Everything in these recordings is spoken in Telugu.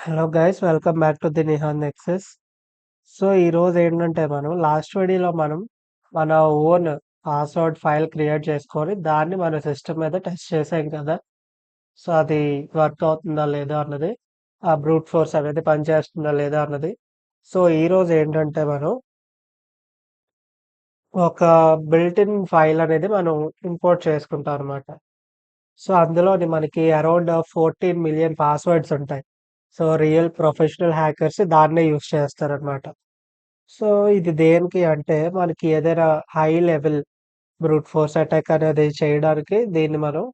Hello guys welcome back to the Nihan Nexus. So ఈరోజు ఏంటంటే మనం లాస్ట్ వీడియోలో మన ఓన్ పాస్వర్డ్ ఫైల్ క్రియేట్ చేసుకొని దాన్ని మన సిస్టమ్ మీద టెస్ట్ చేసాం కదా. సో అది వర్క్ అవుతుందా లేదా అన్నది, ఆ బ్రూట్ ఫోర్స్ అనేది పనిచేస్తుందా లేదా అన్నది. సో ఈరోజు ఏంటంటే మనం ఒక బిల్ట్ ఇన్ ఫైల్ అనేది మనం ఇంపోర్ట్ చేసుకుంటాం అనమాట. సో అందులోని మనకి అరౌండ్ 14 మిలియన్ పాస్వర్డ్స్ ఉంటాయి. సో రియల్ ప్రొఫెషనల్ హ్యాకర్స్ దాన్నే యూస్ చేస్తారనమాట. సో ఇది దేనికి అంటే మనకి ఏదైనా high level brute force attack అనేది చేయడానికి దీన్ని మనం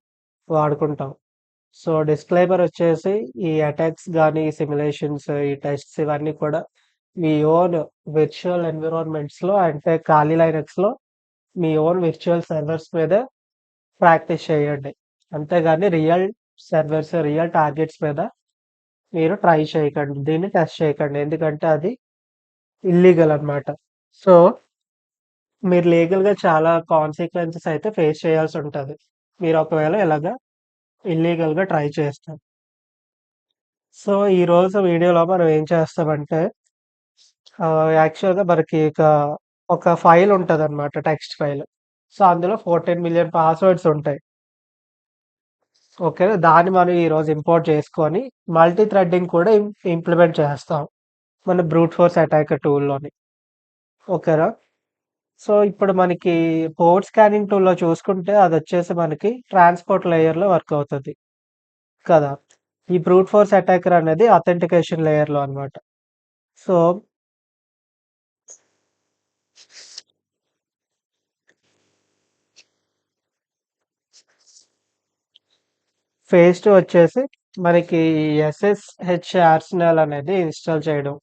వాడుకుంటాం. సో డిస్క్లైమర్ వచ్చేసి ఈ అటాక్స్ గానీ, సిమ్యులేషన్స్, ఈ టెస్ట్స్ ఇవన్నీ కూడా మీ ఓన్ విర్చువల్ ఎన్విరాన్మెంట్స్‌లో అంటే ఖాళీ లైనక్స్‌లో మీ ఓన్ విర్చువల్ సర్వర్స్ మీద ప్రాక్టీస్ చేయండి. అంతేగాని రియల్ సర్వర్స్, రియల్ టార్గెట్స్ మీద మీరు ట్రై చేయకండి. దీన్ని టెస్ట్ చేయకండి. ఎందుకంటే అది ఇల్లీగల్ అన్నమాట. సో మీరు లీగల్‌గా చాలా కాన్సిక్వెన్సెస్ అయితే ఫేస్ చేయాల్సుంటది. మీరు ఒకవేళ ఇలాగా ఇల్లీగల్‌గా ట్రై చేస్తే. సో, ఈరోజు వీడియోలో మనం ఏం చేస్తామంటే యాక్చువల్‌గా మనకి ఒక ఫైల్ ఉంటదనమాట. Text file. సో, అందులో 14 మిలియన్ పాస్వర్డ్స్ ఉంటాయి. ఓకే. దాన్ని మనం ఈరోజు ఇంపోర్ట్ చేసుకొని మల్టీ థ్రెడింగ్ కూడా ఇంప్లిమెంట్ చేస్తాం. మన బ్రూట్ ఫోర్స్ అటాక్ టూల్‌లోని. ఓకేనా? సో, ఇప్పుడు మనకి పోర్ట్ స్కానింగ్ టూల్‌లో చూసుకుంటే అదొచ్చేసి మనకి ట్రాన్స్‌పోర్ట్ లేయర్‌లో వర్క్ అవుతది కదా! ఈ బ్రూట్ ఫోర్స్ అటాకర్ అనేది అథెంటికేషన్ లేయర్‌లో అన్నమాట. సో, ఫేజ్ 2 వచ్చేసి మనకి ఎస్ఎస్‌హెచ్ ఆర్సెనల్ అనేది ఇన్‌స్టాల్ చేయడం.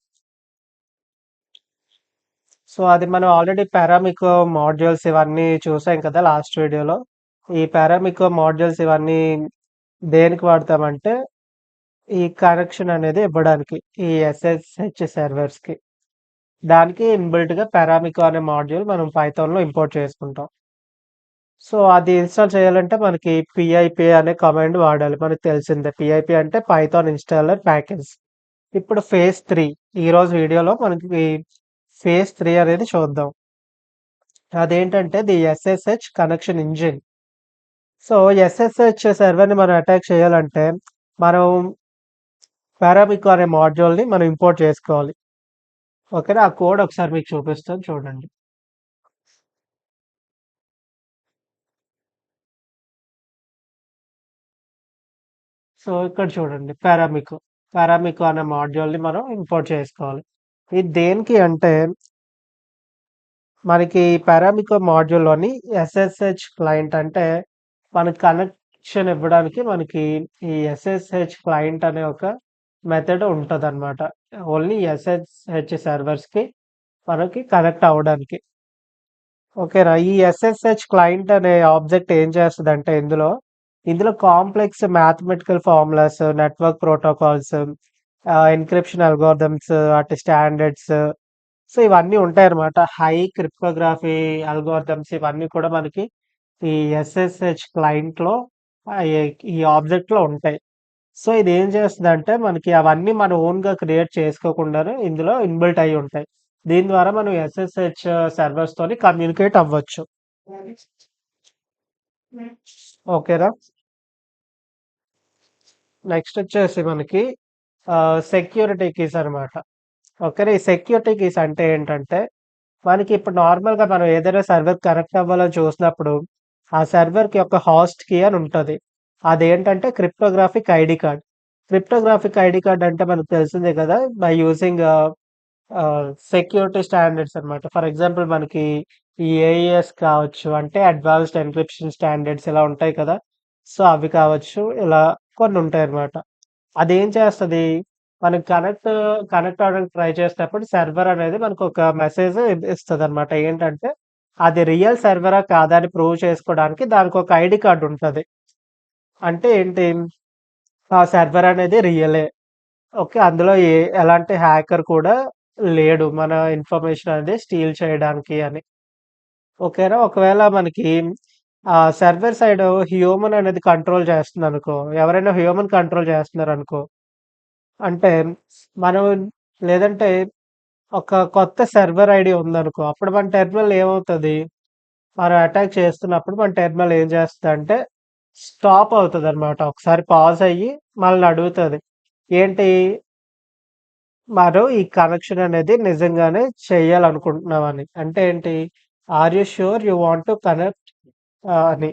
సో, అది మనం ఆల్రెడీ పారామికో మాడ్యూల్స్ ఇవన్నీ చూసాం కదా లాస్ట్ వీడియోలో. ఈ పారామికో మాడ్యూల్స్ ఇవన్నీ దేనికి వాడతామంటే, ఈ కనెక్షన్ అనేది ఇవ్వడానికి. ఈ ఎస్ఎస్‌హెచ్ సర్వర్స్‌కి. దానికి ఇన్‌బిల్ట్‌గా పారామికో అనే మాడ్యూల్ మనం పైథాన్‌లో ఇంపోర్ట్ చేసుకుంటాం. సో, అది ఇన్‌స్టాల్ చేయాలంటే మనకి పిఐపి అనే కమాండ్ వాడాలి. మనకు తెలిసిందే. పిఐపి అంటే పైథాన్ ఇన్‌స్టాలర్ ప్యాకేజ్. ఇప్పుడు ఫేజ్ 3 ఈరోజు వీడియోలో మనకి ఫేజ్ 3 అనేది చూద్దాం. అదేంటంటే the SSH connection engine. So, SSH సర్వర్‌ని మనం అటాక్ చేయాలంటే మనం పారామికో అనే మాడ్యూల్‌ని మనం ఇంపోర్ట్ చేసుకోవాలి. ఓకేనా? ఆ కోడ్ ఒకసారి మీకు చూపిస్తాను చూడండి. సో, ఇక్కడ చూడండి పారామికో. పారామికో అనే మాడ్యూల్‌ని మనం ఇంపోర్ట్ చేసుకోవాలి. ఇది దేనికి అంటే మనకి పారామికో మాడ్యూల్‌లోని ఎస్ఎస్‌హెచ్ క్లయింట్ అంటే మనకి కనెక్షన్ ఇవ్వడానికి మనకి ఈ ఎస్ఎస్‌హెచ్ క్లయింట్ అనే ఒక మెథడ్ ఉంటదనమాట. ఓన్లీ ఎస్ఎస్‌హెచ్ సర్వర్స్‌కి మనకి కనెక్ట్ అవ్వడానికి. ఓకేనా? ఈ ఎస్ఎస్‌హెచ్ క్లయింట్ అనే ఆబ్జెక్ట్ ఏం చేస్తదంటే ఇందులో complex mathematical formulas, network protocols, encryption algorithms, అటు స్టాండర్డ్స్, సో, ఇవన్నీ ఉంటాయన్నమాట. హై క్రిప్టోగ్రఫీ అల్గోరిథమ్స్ ఇవన్నీ కూడా మనకి ఈ ఎస్ఎస్‌హెచ్ క్లయింట్‌లో ఈ ఈ ఆబ్జెక్ట్‌లో ఉంటాయి. సో, ఇదేం చేస్తదంటే మనకి అవన్నీ మన ఓన్‌గా క్రియేట్ చేసుకోకుండానే ఇందులో ఇన్‌బిల్ట్ అయ్యి ఉంటాయి. దీని ద్వారా మనం ఎస్ఎస్‌హెచ్ సర్వర్స్‌తోని కమ్యూనికేట్ అవ్వచ్చు. ఓకేనా? నెక్స్ట్ వచ్చేసి మనకి సెక్యూరిటీ కీస్ అనమాట. ఓకేనా? ఈ సెక్యూరిటీ కీస్ అంటే ఏంటంటే మనకి ఇప్పుడు నార్మల్‌గా మనం ఏదైనా సర్వర్‌కి కనెక్ట్ అవ్వాలని చూసినప్పుడు, ఆ సర్వర్‌కి యొక్క హాస్ట్ కీ అని ఉంటది. అదేంటంటే cryptographic ID card. Cryptographic ID card అంటే మనకు తెలిసిందే కదా! బై యూజింగ్ సెక్యూరిటీ స్టాండర్డ్స్ అన్నమాట. ఫర్ ఎగ్జాంపుల్ మనకి ఈ ఏఈఎస్ కావచ్చు, అంటే అడ్వాన్స్డ్ ఎన్క్రిప్షన్ స్టాండర్డ్స్ ఇలా ఉంటాయి కదా! సో, అవి కావచ్చు, ఇలా కొన్ని ఉంటాయన్నమాట. అదేం చేస్తది, మనం కనెక్ట్ అవ్వడానికి ట్రై చేసేటప్పుడు సర్వర్ అనేది మనకొక మెసేజ్ ఇస్తదనమాట. ఏంటంటే, అది రియల్ సర్వరా కాదా అని ప్రూవ్ చేసుకోవడానికి దానికొక ఐడీ కార్డ్ ఉంటది. అంటే ఏంటి, ఆ సర్వర్ అనేది రియలే. ఓకే. అందులో ఎలాంటి హ్యాకర్ కూడా లేడు. మన ఇన్ఫర్మేషన్ అనేది స్టీల్ చేయడానికి అని. ఓకేనా? ఒకవేళ మనకి సర్వర్ సైడ్ హ్యూమన్ అనేది కంట్రోల్ చేస్తుందనుకో, ఎవరైనా హ్యూమన్ కంట్రోల్ చేస్తున్నారనుకో, అంటే మనం లేదంటే ఒక కొత్త సర్వర్ ఐడీ ఉందనుకో, అప్పుడు మన టెర్మినల్ ఏమవుతది? మనం అటాక్ చేస్తున్నప్పుడు మన టెర్మినల్ ఏం చేస్తదంటే, స్టాప్ అవుతదనమాట. ఒకసారి పాజ్ అయ్యి మనల్ని అడుగుతది. ఏంటి? మనం ఈ కనెక్షన్ అనేది నిజంగానే చేయాలనుకుంటున్నామని. అంటే ఏంటి? Are you sure you want to connect అని.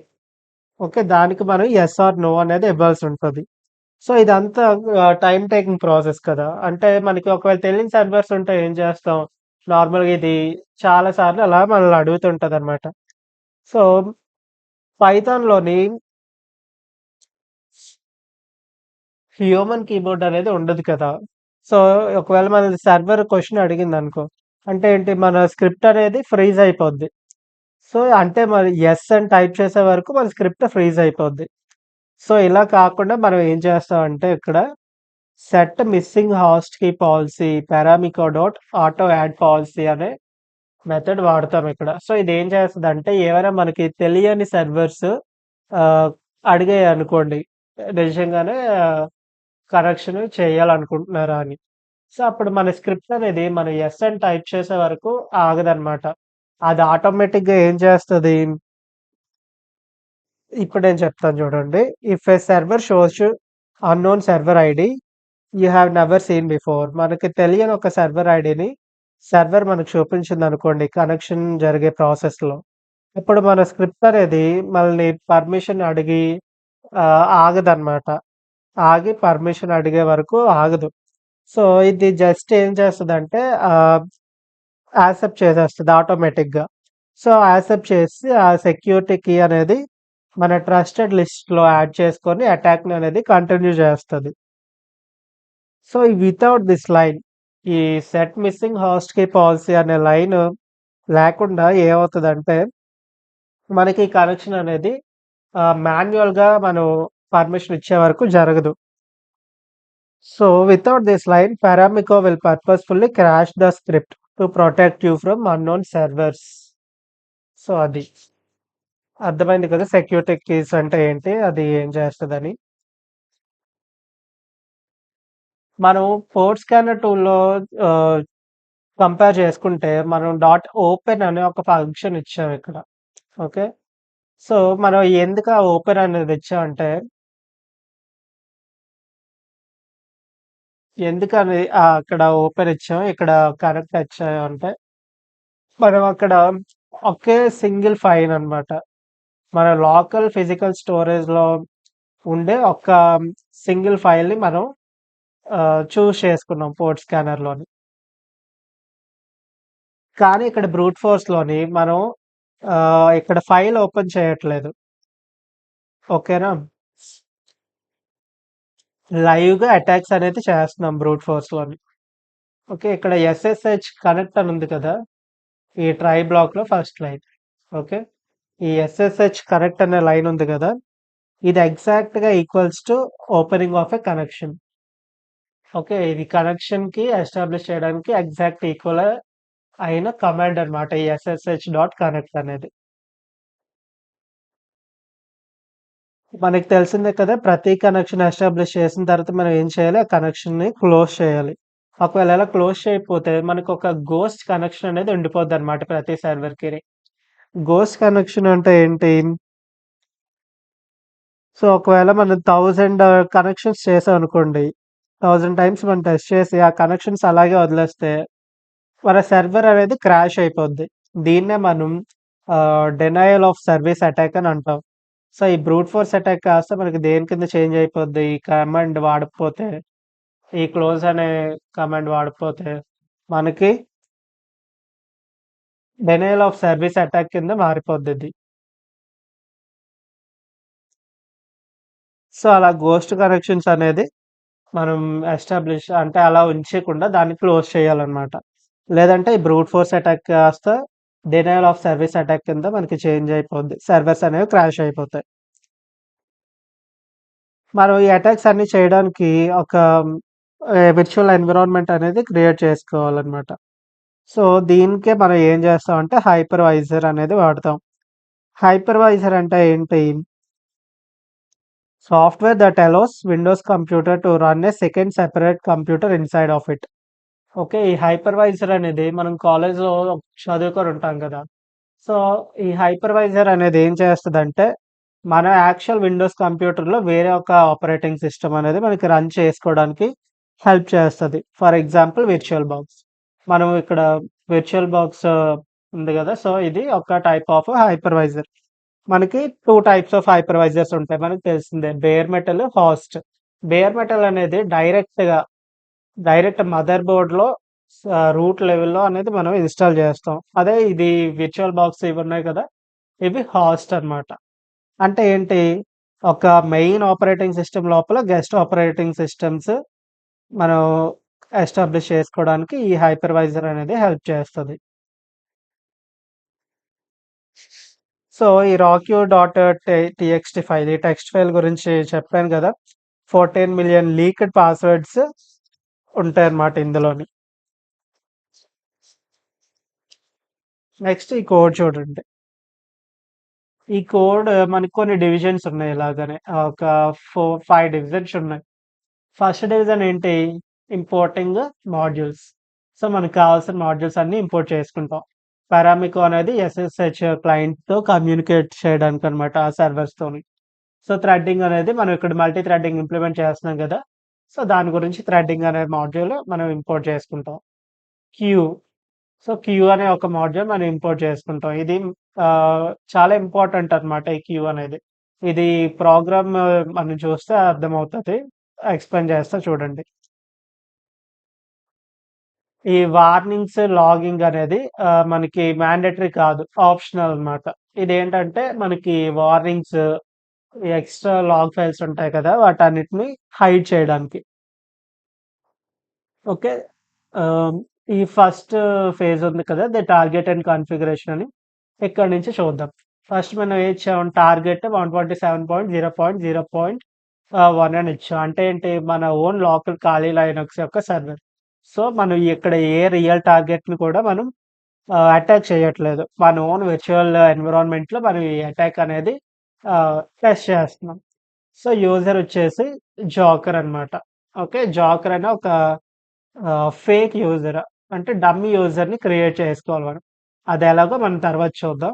ఓకే. దానికి మనం యెస్ ఆర్ నో అనేది ఇవ్వాల్సుంటది. సో, ఇదంతా టైమ్ టేకింగ్ ప్రాసెస్ కదా! అంటే మనకి ఒకవేళ తెలియని సర్వర్స్ ఉంటే ఏం చేస్తాం? నార్మల్‌గా ఇది చాలా సార్లు అలా మనల్ని అడుగుతుంటదనమాట. సో, పైథాన్‌లోని హ్యూమన్ కీబోర్డ్ అనేది ఉండదు కదా! సో, ఒకవేళ మనది సర్వర్ క్వెషన్ అడిగిందనుకో, అంటే ఏంటి మన స్క్రిప్ట్ అనేది ఫ్రీజ్ అయిపోద్ది. సో, అంటే మరి యెస్ అని టైప్ చేసే వరకు మన స్క్రిప్ట్ ఫ్రీజ్ అయిపోద్ది. సో, ఇలా కాకుండా మనం ఏం చేస్తామంటే ఇక్కడ set missing host key policy paramiko dot auto add policy అనే మెథడ్ వాడతాం ఇక్కడ. సో, ఇదేం చేస్తదంటే ఏవైనా మనకి తెలియని సర్వర్స్ ఆహ్, అడిగాయనుకోండి. నిజంగానే కరెక్షన్ చేయాలనుకుంటున్నారా అని. సో, అప్పుడు మన స్క్రిప్ట్ అనేది మనం యెస్ అని టైప్ చేసే వరకు ఆగదనమాట. అది ఆటోమేటిక్‌గా ఏం చేస్తది? ఇప్పుడు నేను చెప్తాను చూడండి. If a server shows you unknown server ID you have never seen before. మనకి తెలియని ఒక సర్వర్ ఐడీని సర్వర్ మనకు చూపించిందనుకోండి కనెక్షన్ జరిగే ప్రాసెస్‌లో. ఇప్పుడు మన స్క్రిప్ట్ అనేది మనల్ని పర్మిషన్ అడిగి ఆగదనమాట. ఆగి పర్మిషన్ అడిగే వరకు ఆగదు. సో, ఇది జస్ట్ ఏం చేస్తదంటే ఆహ్, యాక్సెప్ట్ చేసేస్తది ఆటోమేటిక్‌గా. సో, యాక్సెప్ట్ చేసి ఆ సెక్యూరిటీ కీ అనేది మన ట్రస్టెడ్ లిస్ట్‌లో యాడ్ చేసుకొని అటాక్‌ని అనేది కంటిన్యూ చేస్తది. సో, వితౌట్ దిస్ లైన్ ఈ set missing host key policy అనే లైను లేకుండా ఏమవుతదంటే, మనకి కనెక్షన్ అనేది మాన్యుయల్‌గా మనం పర్మిషన్ ఇచ్చే వరకు జరగదు. So, without this line, Paramiko will purposefully crash the script to protect you from unknown servers. So, అది. అర్థమైంది కదా! సెక్యూరిటీ కీస్ అంటే ఏంటి? అది ఏం చేస్తదని. మనం కోడ్ స్కానర్ టూల్‌లో ఆహ్, కంపేర్ చేసుకుంటే మనం డాట్ ఓపెన్ అనే ఒక ఫంక్షన్ ఇచ్చాం ఇక్కడ. ఓకే. సో, మనం ఎందుకు ఆ ఓపెన్ అనేది ఇచ్చామంటే, ఎందుకని అక్కడ ఓపెన్ ఇచ్చాం, ఇక్కడ కనెక్ట్ ఇచ్చాం అంటే, మనం అక్కడ ఒకే సింగిల్ ఫైల్ అన్నమాట. మన లోకల్ ఫిజికల్ స్టోరేజ్‌లో ఉండే ఒక సింగిల్ ఫైల్‌ని మనం చూజ్ చేసుకున్నాం పోర్ట్ స్కానర్‌లోని. కానీ ఇక్కడ బ్రూట్ ఫోర్స్‌లోని మనం ఇక్కడ ఫైల్ ఓపెన్ చేయట్లేదు. ఓకేనా? లైవ్‌గా అటాక్స్ అనేది చేస్తున్నాం బ్రూట్ ఫోర్స్‌లోని. ఓకే. ఇక్కడ ఎస్ఎస్‌హెచ్ కనెక్ట్ అని ఉంది కదా! ఈ ట్రై బ్లాక్‌లో ఫస్ట్ లైన్. ఓకే. ఈ ఎస్ఎస్‌హెచ్ కనెక్ట్ అనే లైన్ ఉంది కదా! ఇది ఎగ్జాక్ట్‌గా equals to opening of a connection. Okay. ఇది కనెక్షన్‌కి ఎస్టాబ్లిష్ చేయడానికి ఎగ్జాక్ట్ ఈక్వల్ అయిన కమాండ్ అన్నమాట. ఈ ఎస్ఎస్‌హెచ్ డాట్ కనెక్ట్ అనేది. మనకి తెలిసిందే కదా! ప్రతి కనెక్షన్ ఎస్టాబ్లిష్ చేసిన తర్వాత మనం ఏం చేయాలి? ఆ కనెక్షన్‌ని క్లోజ్ చేయాలి. ఒకవేళ అలా క్లోజ్ చేయకపోతే మనకొక గోస్ట్ కనెక్షన్ అనేది ఉండిపోద్దన్నమాట ప్రతి సర్వర్‌కిని. గోస్ట్ కనెక్షన్ అంటే ఏంటి? సో, ఒకవేళ మనం 1000 కనెక్షన్స్ చేసామనుకోండి. 1000 టైమ్స్ మనం టెస్ట్ చేసి ఆ కనెక్షన్స్ అలాగే వదిలేస్తే మన సర్వర్ అనేది క్రాష్ అయిపోద్ది. దీన్నే మనం డెనయల్ ఆఫ్ సర్విస్ అటాక్ అని అంటాం. సో, ఈ బ్రూట్ ఫోర్స్ అటాక్ కాస్త మనకి దేని కింద చేంజ్ అయిపోద్ది. ఈ కమాండ్ వాడకపోతే, ఈ క్లోజ్ అనే కమాండ్ వాడకపోతే మనకి డెనయల్ ఆఫ్ సర్విస్ అటాక్ కింద మారిపోద్దిది. సో, అలా గోస్ట్ కనెక్షన్స్ అనేది మనం ఎస్టాబ్లిష్ అంటే అలా ఉంచకుండా దాన్ని క్లోజ్ చేయాలన్నమాట. లేదంటే ఈ బ్రూట్ ఫోర్స్ అటాక్ కాస్త డెనయల్ ఆఫ్ సర్విస్ అటాక్ కింద మనకి చేంజ్ అయిపోద్ది. సర్వర్స్ అనేవి క్రాష్ అయిపోతాయి. మనం ఈ అటాక్స్ అన్నీ చేయడానికి ఒక విర్చువల్ ఎన్విరాన్మెంట్ అనేది క్రియేట్ చేసుకోవాలన్నమాట. సో, దీనికే మనం ఏం చేస్తామంటే హైపర్వైజర్ అనేది వాడతాం. హైపర్వైజర్ అంటే ఏంటి? Software that allows Windows computer to run a second separate computer inside of it. Okay. ఈ హైపర్‌వైజర్ అనేది మనం కాలేజ్‌లో చదువుకొని ఉంటాం గదా! సో, ఈ హైపర్‌వైజర్ అనేది ఏం చేస్తదంటే, మన యాక్చువల్ విండోస్ కంప్యూటర్‌లో వేరే ఒక ఆపరేటింగ్ సిస్టమ్ అనేది మనకి రన్ చేసుకోవడానికి హెల్ప్ చేస్తది. For example virtual box. మనం ఇక్కడ విర్చువల్ బాక్స్ ఉంది గదా! సో, ఇది ఒక టైప్ ఆఫ్ హైపర్‌వైజర్. మనకి 2 టైప్స్ ఆఫ్ హైపర్‌వైజర్స్ ఉంటాయి. మనకు తెలిసిందే. Bare metal, host. Bare metal అనేది డైరెక్ట్ మదర్ బోర్డ్‌లో రూట్ లెవెల్‌లో అనేది మనం ఇన్‌స్టాల్ చేస్తాం. అదే ఇది విర్చువల్ బాక్స్ ఇవి ఉన్నాయి కదా! ఇవి హాస్ట్ అన్నమాట. అంటే ఏంటి? ఒక మెయిన్ ఆపరేటింగ్ సిస్టమ్ లోపల గెస్ట్ ఆపరేటింగ్ సిస్టమ్స్ మనం ఎస్టాబ్లిష్ చేసుకోవడానికి ఈ హైపర్‌వైజర్ అనేది హెల్ప్ చేస్తది. సో, ఈ రాక్యూ డాట్ టీఎక్స్‌టీ ఫైల్ ఈ టెక్స్ట్ ఫైల్ గురించి చెప్పాను గదా! 14,000,000 లీక్డ్ పాస్‌వర్డ్స్ ఉంటాయన్నమాట ఇందులోని. నెక్స్ట్ ఈ కోడ్ చూడండి. ఈ కోడ్ మనకి కొన్ని డివిజన్స్ ఉన్నాయి ఇలాగనే. ఒక 5 డివిజన్స్ ఉన్నాయి. ఫస్ట్ డివిజన్ ఏంటి? Importing modules. సో, మనకు కావాల్సిన మాడ్యూల్స్ అన్నీ ఇంపోర్ట్ చేసుకుంటాం. పారామికో అనేది ఎస్ఎస్‌హెచ్ క్లయింట్‌తో కమ్యూనికేట్ చేయడానికనమాట ఆ సర్వర్స్‌తోని. సో, థ్రెడ్డింగ్ అనేది మనం ఇక్కడ మల్టీ థ్రెడింగ్ ఇంప్లిమెంట్ చేస్తున్నాం గదా! సో, దాని గురించి థ్రెడ్డింగ్ అనే మాడ్యూల్ మనం ఇంపోర్ట్ చేసుకుంటాం. క్యూ. సో, క్యూ అనే ఒక మాడ్యూల్ మనం ఇంపోర్ట్ చేసుకుంటాం. ఇది చాలా ఇంపార్టెంట్ అన్నమాట ఈ క్యూ అనేది. ఇది ప్రోగ్రామ్ మనం చూస్తే అర్థమవుతది. ఎక్స్‌ప్లెయిన్ చేస్తా చూడండి. ఈ వార్నింగ్స్, లాగింగ్ అనేది మనకి మ్యాండేటరీ కాదు. ఆప్షనల్ అన్నమాట. ఇదేంటంటే మనకి వార్నింగ్స్, ఎక్స్‌ట్రా లాగ్ ఫైల్స్ ఉంటాయి కదా! వాటన్నిటిని హైడ్ చేయడానికి. ఓకే. ఆహ్, ఈ ఫస్ట్ ఫేజ్ ఉంది కదా! ది టార్గెట్ అండ్ కాన్ఫిగరేషన్ అని. ఇక్కడి నుంచి చూద్దాం. ఫస్ట్ మనం ఏం ఇచ్చాం టార్గెట్ 127.0.0.1 అని ఇచ్చాం. అంటే ఏంటి మన ఓన్ లోకల్ ఖాళీ లైనక్స్ యొక్క సర్వర్. సో, మనం ఇక్కడ ఏ రియల్ టార్గెట్‌ని కూడా మనం అటాక్ చేయట్లేదు. మన ఓన్ విర్చువల్ ఎన్విరాన్మెంట్‌లో మనం ఈ అటాక్ అనేది టెస్ట్ చేస్తున్నాం. సో, యూజర్ వచ్చేసి జోకర్ అన్నమాట. ఓకే. జోకర్ అనే ఒక ఫేక్ యూజర్ అంటే డమ్మీ యూజర్‌ని క్రియేట్ చేసుకోవాలి మనం. అదెలాగో మనం తర్వాత చూద్దాం.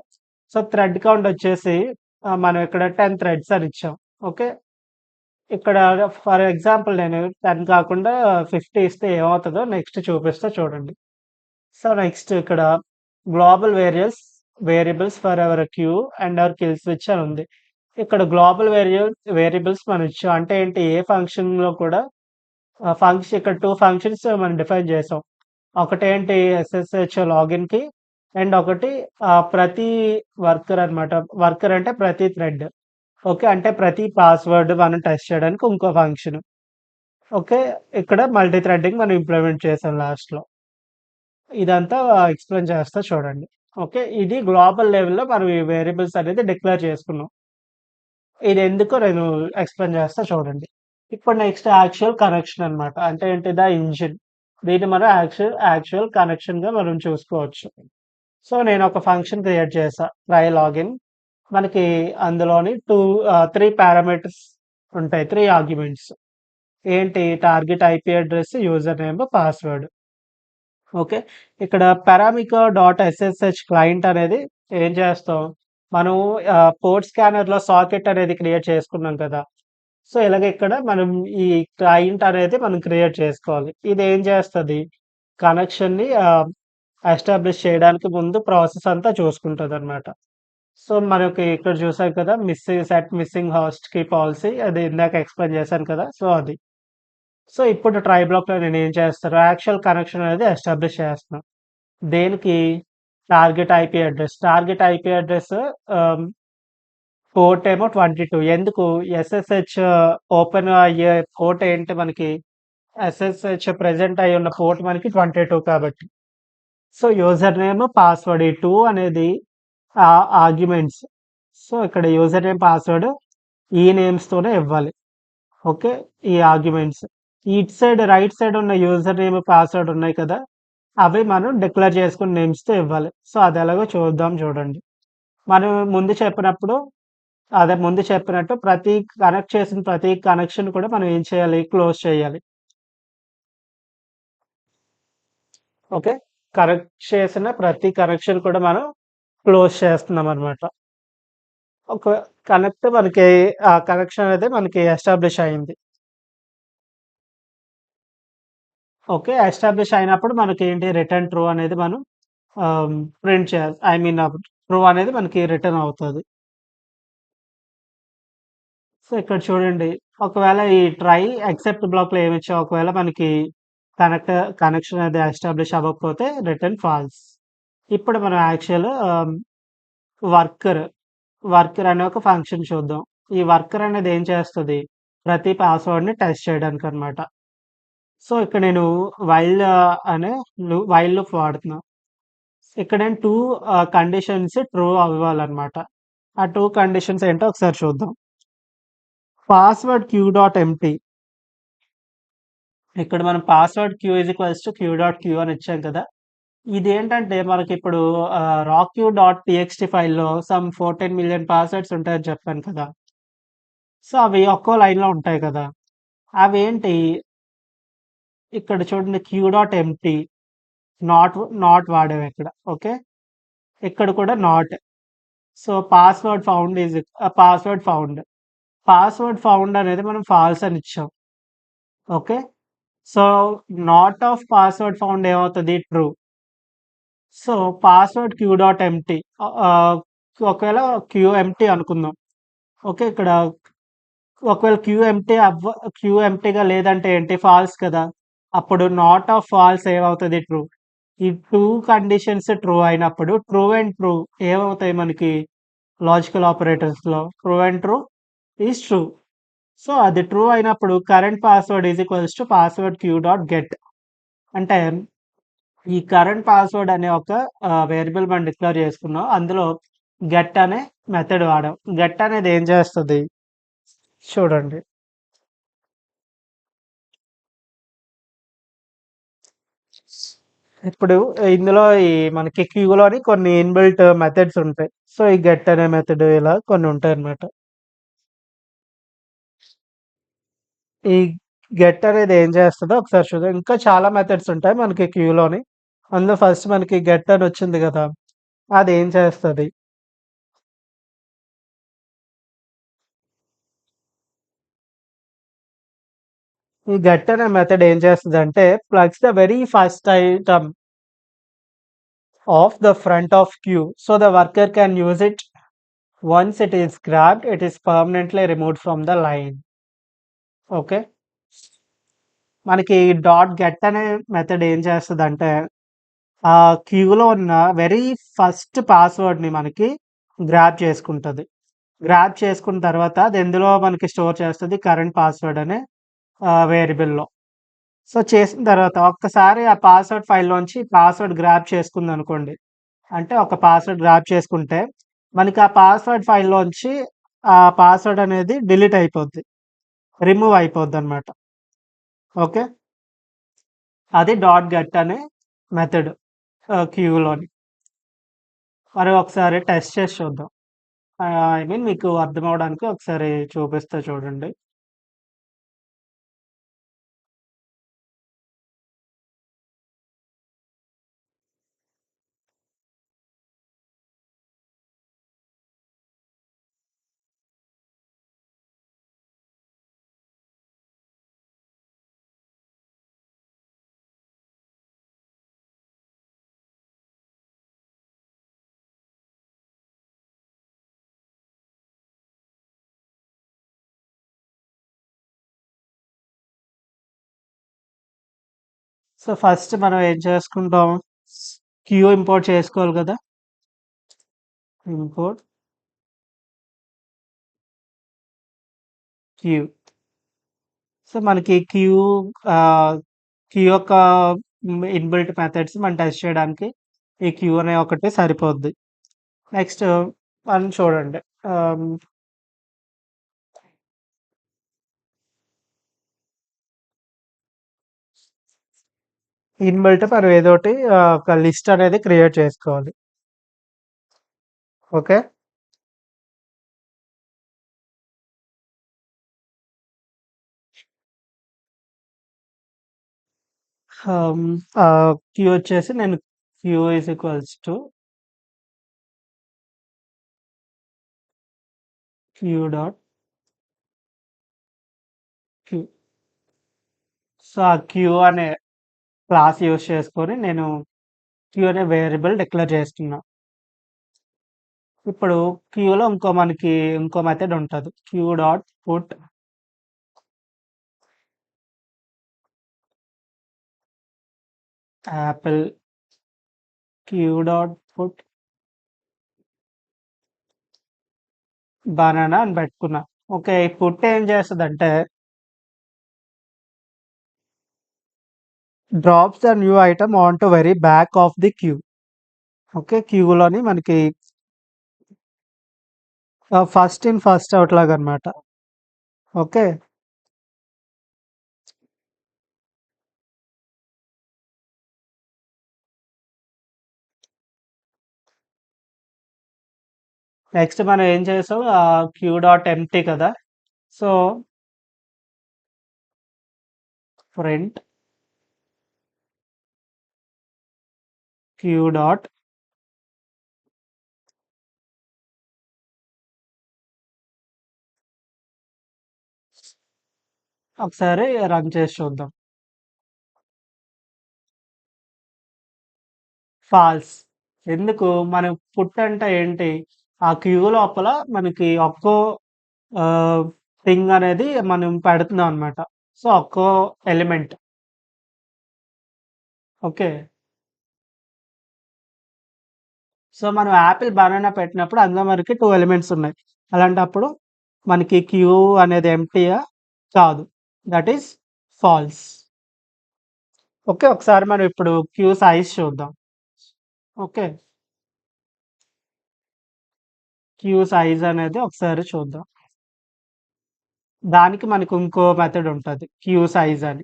సో, థ్రెడ్ కౌంట్ వచ్చేసి మనం ఇక్కడ 10 థ్రెడ్స్ అని ఇచ్చాం. ఓకే. ఇక్కడ ఫర్ ఎగ్జాంపుల్ నేను 10 కాకుండా 50 ఇస్తే ఏమవుతదో నెక్స్ట్ చూపిస్తా చూడండి. సో, నెక్స్ట్ ఇక్కడ global variables for hour Q and hour kill switch అని ఉంది. ఇక్కడ గ్లోబల్ వేరియబుల్స్ మనం ఇచ్చాం. అంటే ఏంటి ఏ ఫంక్షన్‌లో కూడా ఫంక్షన్ ఇక్కడ 2 ఫంక్షన్స్ మనం డిఫైన్ చేసాం. ఒకటేంటి ఎస్ఎస్‌హెచ్ లాగిన్‌కి అండ్ ఒకటి ప్రతి వర్కర్ అన్నమాట. వర్కర్ అంటే ప్రతి థ్రెడ్. ఓకే. అంటే ప్రతి పాస్‌వర్డ్ మనం టెస్ట్ చేయడానికి ఇంకో ఫంక్షన్. ఓకే. ఇక్కడ మల్టీ థ్రెడింగ్ మనం ఇంప్లిమెంట్ చేసాం లాస్ట్‌లో. ఇదంతా ఎక్స్‌ప్లెయిన్ చేస్తా చూడండి. ఓకే. ఇది గ్లోబల్ లెవెల్‌లో మనం ఈ వేరియబుల్స్ అనేది డిక్లేర్ చేసుకున్నాం. ఇదెందుకో నేను ఎక్స్‌ప్లెయిన్ చేస్తా చూడండి. ఇప్పుడు నెక్స్ట్ యాక్చువల్ కనెక్షన్ అన్నమాట. అంటే ఏంటి ద ఇంజిన్. దీన్ని మనం యాక్చువల్ కనెక్షన్‌గా మనం చూసుకోవచ్చు. సో, నేనొక ఫంక్షన్ క్రియేట్ చేశా. Try login. మనకి అందులోని 3 పారామీటర్స్ ఉంటాయి. 3 ఆర్గ్యుమెంట్స్. ఏంటి target IP address, user name, password. Okay. ఇక్కడ పారామికో డాట్ ఎస్ఎస్‌హెచ్ క్లయింట్ అనేది ఏం చేస్తాం, మనం పోర్ట్ స్కానర్‌లో సాకెట్ అనేది క్రియేట్ చేసుకున్నాం కదా! సో, ఇలాగ ఇక్కడ మనం ఈ క్లయింట్ అనేది మనం క్రియేట్ చేసుకోవాలి. ఇదేం చేస్తది, కనెక్షన్‌ని ఎస్టాబ్లిష్ చేయడానికి ముందు ప్రాసెస్ అంతా చూసుకుంటదనమాట. సో, మనకి ఇక్కడ చూసారు కదా! మిస్సింగ్ హాస్ట్‌కి పాలిసీ అది ఇందాక ఎక్స్‌ప్లెయిన్ చేశాను కదా! సో, అది. సో, ఇప్పుడు ట్రై బ్లాక్‌లో నేనేం చేస్తాను, యాక్చువల్ కనెక్షన్ అనేది ఎస్టాబ్లిష్ చేస్తున్నా. దేనికి? టార్గెట్ ఐపీ అడ్రెస్ ఆహ్, పోర్ట్ ఏమో 22 ఎందుకు? ఎస్ఎస్‌హెచ్ ఓపెన్ అయ్యే పోర్ట్ ఏంటి మనకి? ఎస్ఎస్‌హెచ్ ప్రెజెంట్ అయ్యున్న పోర్ట్ మనకి 22 కాబట్టి. సో, యూజర్ నేమ్, పాస్వర్డ్ ఈ 2 అనేది ఆర్గ్యుమెంట్స్. సో, ఇక్కడ యూజర్ నేమ్, పాస్వర్డ్ ఈ నేమ్స్‌తోనే ఇవ్వాలి. ఓకే. ఈ ఆర్గ్యుమెంట్స్. ఇటు సైడ్ రైట్ సైడ్ ఉన్న యూజర్ నేమ్, పాస్వర్డ్ ఉన్నాయి కదా! అవి మనం డిక్లేర్ చేసుకున్న నేమ్స్‌తో ఇవ్వాలి. సో, అదెలాగో చూద్దాం చూడండి. మనం ముందు చెప్పినప్పుడు అదే ముందు చెప్పినట్టు కనెక్ట్ చేసిన ప్రతి కనెక్షన్ కూడా మనం ఏం చేయాలి? క్లోజ్ చేయాలి. ఓకే. కనెక్ట్ చేసిన ప్రతి కనెక్షన్ కూడా మనం క్లోజ్ చేస్తున్నామనమాట. ఒక మనకి ఆ కనెక్షన్ అనేది మనకి ఎస్టాబ్లిష్ అయింది. ఓకే. ఎస్టాబ్లిష్ అయినప్పుడు మనకేంటి రిటర్న్ ట్రూ అనేది మనం ప్రింట్ చేయాలి. ఐ మీన్ ట్రూ అనేది మనకి రిటర్న్ అవుతది. సో, ఇక్కడ చూడండి. ఒకవేళ ఈ ట్రై ఎక్సెప్ట్ బ్లాక్‌లో ఏమిచ్చాం ఒకవేళ మనకి కనెక్ట్ కనెక్షన్ అది ఎస్టాబ్లిష్ అవ్వకపోతే రిటర్న్ ఫాల్స్. ఇప్పుడు మనం వర్కర్, వర్కర్ అనే ఒక ఫంక్షన్ చూద్దాం. ఈ వర్కర్ అనేది ఏం చేస్తది? ప్రతి పాస్వర్డ్‌ని టెస్ట్ చేయడానికనమాట. సో, ఇక్కడ నేను వైల్ అనే వైల్ లూప్ వాడుతున్నా. ఇక్కడ నేను 2 కండిషన్స్ ట్రూ అవ్వాలన్నమాట. ఆ 2 కండిషన్స్ ఏంటో ఒకసారి చూద్దాం. పాస్వర్డ్ క్యూ డాట్ ఎంప్టీ ఇక్కడ మనం password Q is equals to Q dot Q అని ఇచ్చాం కదా! ఇదేంటంటే మనకిప్పుడు రాక్యూ డాట్ టీఎక్స్టీ ఫైల్‌లో సమ్ 14,000,000 పాస్వర్డ్స్ ఉంటాయని చెప్పాను కదా! సో, అవి ఒక్కో లైన్‌లో ఉంటాయి కదా! అవేంటి ఇక్కడ చూడండి queue dot empty not not వాడాం ఇక్కడ. ఓకే. ఇక్కడ కూడా not. So, password found. Password found అనేది మనం ఫాల్స్ అని ఇచ్చాం. Okay. So, not of password found ఏమవుతది? True. So, password queue dot empty ఒకవేళ క్యూ ఎంప్టీ అనుకుందాం. ఓకే. ఇక్కడ ఒకవేళ క్యూ ఎంప్టీగా లేదంటే ఏంటి? ఫాల్స్ కదా! అప్పుడు నాట్ ఆఫ్ ఫాల్స్ ఏమవుతది? ట్రూ. ఈ 2 కండిషన్స్ ట్రూ అయినప్పుడు ట్రూ అండ్ ట్రూ ఏమవుతాయి మనకి? లాజికల్ ఆపరేటర్స్‌లో true and true is true. So, అది ట్రూ అయినప్పుడు current password is equals to password queue dot get. అంటే ఈ కరెంట్ పాస్వర్డ్ అనే ఒక వేరియబుల్ మనం డిక్లేర్ చేసుకున్నాం. అందులో గెట్ అనే మెథడ్ వాడాం. గెట్ అనేది ఏం చేస్తది? చూడండి. ఇప్పుడు ఇందులో మనకి క్యూలోని కొన్ని ఇన్‌బిల్ట్ మెథడ్స్ ఉంటాయి. సో, ఈ గెట్ అనే మెథడ్ ఇలా కొన్ని ఉంటాయన్నమాట. ఈ గెట్ అనేది ఏం చేస్తదో ఒకసారి చూద్దాం. ఇంకా చాలా మెథడ్స్ ఉంటాయి మనకి క్యూలోని. అందులో ఫస్ట్ మనకి గెట్ అని వచ్చింది గదా! అదేం చేస్తది? ఈ గెట్ అనే మెథడ్ ఏం చేస్తదంటే plucks the very first item of the front of queue. So, the worker can use it. Once it is grabbed, it is permanently removed from the line. Okay. మనకి డాట్ గెట్ అనే మెథడ్ ఏం చేస్తదంటే క్యూలో ఉన్న వెరీ ఫస్ట్ పాస్వర్డ్‌ని మనకి గ్రాబ్ చేసుకుంటది. గ్రాబ్ చేసుకున్న తర్వాత అది ఎందులో మనకి స్టోర్ చేస్తది కరెంట్ పాస్వర్డ్ అనే వేరియబుల్‌లో. సో, చేసిన తర్వాత ఒక్కసారి ఆ పాస్వర్డ్ ఫైల్‌లోంచి పాస్వర్డ్ గ్రాబ్ చేసుకుందనుకోండి. అంటే ఒక పాస్వర్డ్ గ్రాబ్ చేసుకుంటే మనకి ఆ పాస్వర్డ్ ఫైల్‌లోంచి ఆ పాస్వర్డ్ అనేది డిలీట్ అయిపోద్ది. రిమూవ్ అయిపోద్దనమాట. ఓకే. అది డాట్ గెట్ అనే మెథడ్ క్యూలోని. మరి ఒకసారి టెస్ట్ చేసి చూద్దాం. ఐ మీన్ మీకు అర్థమవ్వడానికి ఒకసారి చూపిస్తా చూడండి. సో, ఫస్ట్ మనం ఏం చేసుకుంటాం? క్యూ ఇంపోర్ట్ చేసుకోవాలి గదా! Import queue. సో, మనకి ఆహ్, క్యూ యొక్క ఇన్‌బిల్ట్ మెథడ్స్ మనం టెస్ట్ చేయడానికి ఈ క్యూ అనే ఒకటి సరిపోద్ది. నెక్స్ట్ మనం చూడండి. ఆహ్, ఇన్‌బిల్ట్ మనం ఏదోటి ఒక లిస్ట్ అనేది క్రియేట్ చేసుకోవాలి. ఓకే. క్యూ వచ్చేసి నేను Q is equals to Q dot Q. So ఆ క్యూ అనే క్లాస్ యూజ్ చేసుకొని నేను క్యూ అనే వేరియబుల్ డిక్లేర్ చేస్తున్నా. ఇప్పుడు క్యూలో ఇంకో మెథడ్ ఉంటుంది, queue dot put apple, queue dot put banana అని పెట్టుకున్నా. ఓకే, ఈ పుట్ ఏం చేస్తుందంటే drops the new item onto very back of the queue. Okay, క్యూలోని మనకి ఫస్ట్ ఇన్ ఫస్ట్ అవుట్ లాగా అనమాట. ఓకే, నెక్స్ట్ మనం ఏం చేసాం, క్యూ డాట్ ఎంటీ కదా. సో ప్రింట్ క్యూ డాట్ ఒకసారి రన్ చేసి చూద్దాం. ఫాల్స్. ఎందుకు, మనం పుట్ అంటే ఏంటి, ఆ క్యూ లోపల మనకి ఒక్కో థింగ్ అనేది మనం పెడుతున్నాం అనమాట. సో ఒక్కో ఎలిమెంట్. ఓకే, సో మనం యాపిల్ బనానా పెట్టినప్పుడు అందులో మనకి 2 ఎలిమెంట్స్ ఉన్నాయి. అలాంటప్పుడు మనకి క్యూ అనేది ఎంప్టీయా? కాదు. That is false. ఓకే, ఒకసారి మనం ఇప్పుడు క్యూ సైజ్ చూద్దాం. ఓకే, క్యూ సైజ్ అనేది ఒకసారి చూద్దాం. దానికి మనకు ఇంకో మెథడ్ ఉంటుంది, క్యూ సైజ్ అని.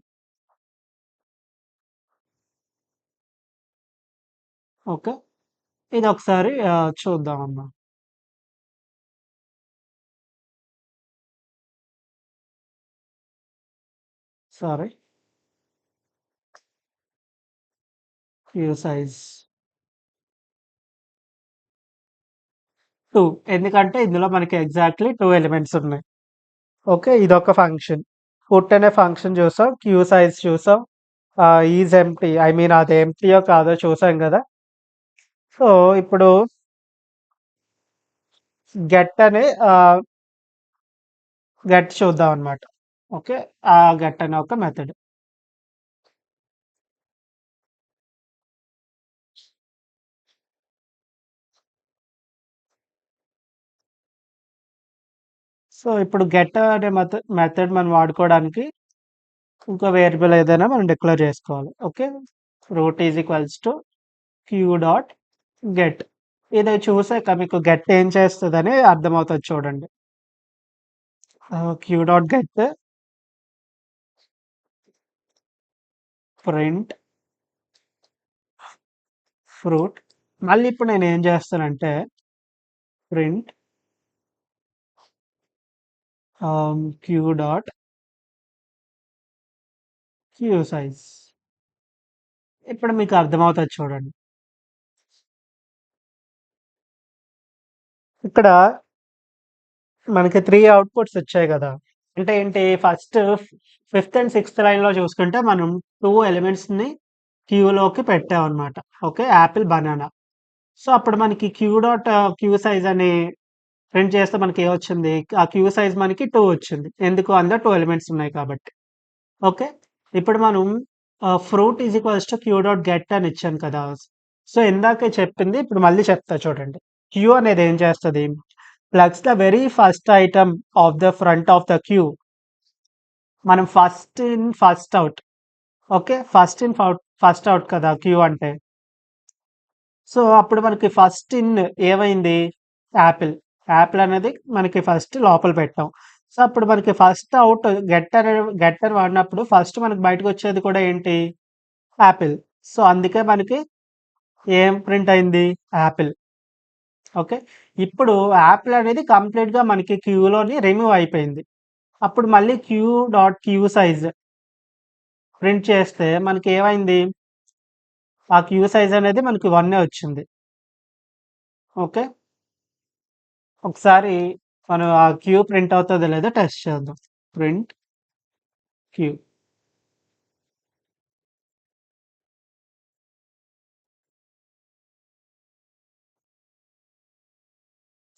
ఓకే, ఇది ఒకసారి చూద్దాం అమ్మా. సారీ, క్యూ సైజ్ 2, ఎందుకంటే ఇందులో మనకి ఎగ్జాక్ట్లీ 2 ఎలిమెంట్స్ ఉన్నాయి. ఓకే, ఇదొక ఫంక్షన్. పుట్ అనే ఫంక్షన్ చూసాం, క్యూ సైజ్ చూసాం, ఈజ్ ఎంప్టీ, ఐ మీన్ అది ఎంప్టీయో కాదో చూసాం కదా. సో ఇప్పుడు గెట్ అనే గెట్ చూద్దాం అనమాట. ఓకే, ఆ గెట్ అనే ఒక మెథడ్. సో ఇప్పుడు గెట్ అనే మెథడ్ మనం వాడుకోవడానికి ఇంకో వేరియబుల్ ఏదైనా మనం డిక్లేర్ చేసుకోవాలి. Okay, root is equals to Q dot get. ఇది చూసాక మీకు గెట్ ఏం చేస్తుందని అర్థమవుతుంది చూడండి. Queue dot get print fruit. మళ్ళీ ఇప్పుడు నేను ఏం చేస్తానంటే print Q dot queue size. ఇప్పుడు మీకు అర్థమవుతుంది చూడండి. ఇక్కడ మనకి 3 అవుట్‌పుట్స్ వచ్చాయి గదా. అంటే ఏంటి, ఫస్ట్ ఫిఫ్త్ అండ్ సిక్స్త్ లైన్‌లో చూసుకుంటే మనం 2 ఎలిమెంట్స్‌ని క్యూలోకి పెట్టామనమాట. Okay, apple, banana. సో అప్పుడు మనకి క్యూ సైజ్ అని ప్రింట్ చేస్తే మనకి ఏమొచ్చింది, ఆ క్యూ సైజ్ మనకి 2 వచ్చింది. ఎందుకు, అందులో 2 ఎలిమెంట్స్ ఉన్నాయి కాబట్టి. ఓకే, ఇప్పుడు మనం fruit is equals to Q dot get అని ఇచ్చాను కదా. సో ఇందాకే చెప్పింది ఇప్పుడు మళ్ళీ చెప్తా చూడండి. క్యూ అనేది ఏం చేస్తది, plucks the very first item of the front of the queue. మనం first in first out. Okay, first out కదా క్యూ అంటే. సో అప్పుడు మనకి ఫస్ట్ ఇన్ ఏమైంది, యాపిల్. యాపిల్ అనేది మనకి ఫస్ట్ లోపల పెట్టాం. సో అప్పుడు మనకి ఫస్ట్ అవుట్ గెట్ అని వాడినప్పుడు ఫస్ట్ మనకి బయటకు వచ్చేది కూడా ఏంటి, యాపిల్. సో అందుకే మనకి ఏం ప్రింట్ అయింది, యాపిల్. ఓకే, ఇప్పుడు యాపిల్ అనేది కంప్లీట్‌గా మనకి క్యూలోని రిమూవ్ అయిపోయింది. అప్పుడు మళ్ళీ q dot queue size print చేస్తే మనకి ఏమైంది? ఆ క్యూ సైజ్ అనేది మనకి 1 వచ్చింది. ఓకే. ఒకసారి మనం ఆ క్యూ ప్రింట్ అవుతదో లేదో టెస్ట్ చేద్దాం. Print queue.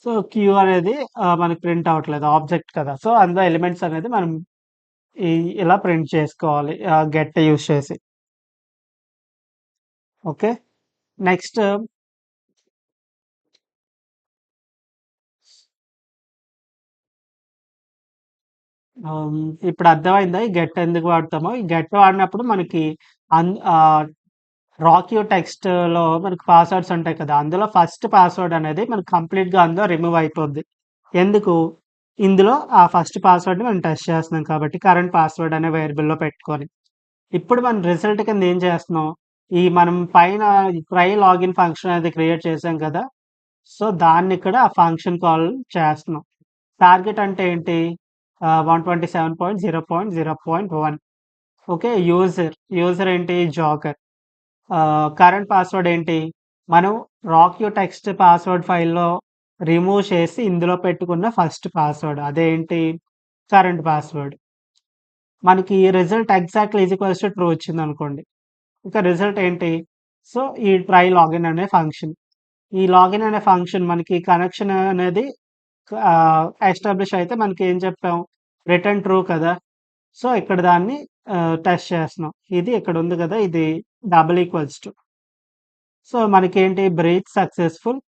సో, క్యూ అనేది మనకి ప్రింట్ అవ్వట్లేదు. ఆబ్జెక్ట్ కదా! సో, అందులో ఎలిమెంట్స్ అనేది మనం ఈ ఇలా ప్రింట్ చేసుకోవాలి. గెట్ యూజ్ చేసి. ఓకే. నెక్స్ట్ ఆహ్, ఇప్పుడు అర్థమైందా? ఈ గెట్ ఎందుకు వాడతామో? ఈ గెట్ వాడినప్పుడు మనకి అన్ ఆహ్, రాక్యూ టెక్స్ట్‌లో మనకి పాస్వర్డ్స్ ఉంటాయి కదా! అందులో ఫస్ట్ పాస్వర్డ్ అనేది మనకు కంప్లీట్‌గా అందులో రిమూవ్ అయిపోద్ది. ఎందుకు? ఇందులో ఆ ఫస్ట్ పాస్వర్డ్‌ని మనం టెస్ట్ చేస్తున్నాం కాబట్టి కరెంట్ పాస్వర్డ్ అనే వేరియబుల్‌లో పెట్టుకొని. ఇప్పుడు మనం రిజల్ట్ కింద ఏం చేస్తున్నాం? ఈ మనం పైన ట్రై లాగిన్ ఫంక్షన్ అనేది క్రియేట్ చేసాం కదా! సో, దాన్నిక్కడ ఆ ఫంక్షన్ కాల్ చేస్తున్నాం. టార్గెట్ అంటే ఏంటి? 127.0.0.1 ఓకే. యూజర్ ఏంటి? జాకర్. కరెంట్ పాస్వర్డ్ ఏంటి? మనం రాక్యూ టెక్స్ట్ పాస్వర్డ్ ఫైల్‌లో రిమూవ్ చేసి ఇందులో పెట్టుకున్న ఫస్ట్ పాస్వర్డ్. అదేంటి? Current password. మనకి result exactly is equals to true వచ్చిందనుకోండి. ఇక రిజల్ట్ ఏంటి? సో, ఈ ట్రై లాగిన్ అనే ఫంక్షన్. ఈ లాగిన్ అనే ఫంక్షన్ మనకి కనెక్షన్ అనేది ఎస్టాబ్లిష్ అయితే మనకేం చెప్పాం? రిటర్న్ ట్రూ కదా! సో, ఇక్కడ దాన్ని టెస్ట్ చేస్తున్నాం. ఇది ఇక్కడ ఉంది కదా! ఇది డబుల్ ఈక్వల్స్ టు. సో, మనకేంటి breach successful,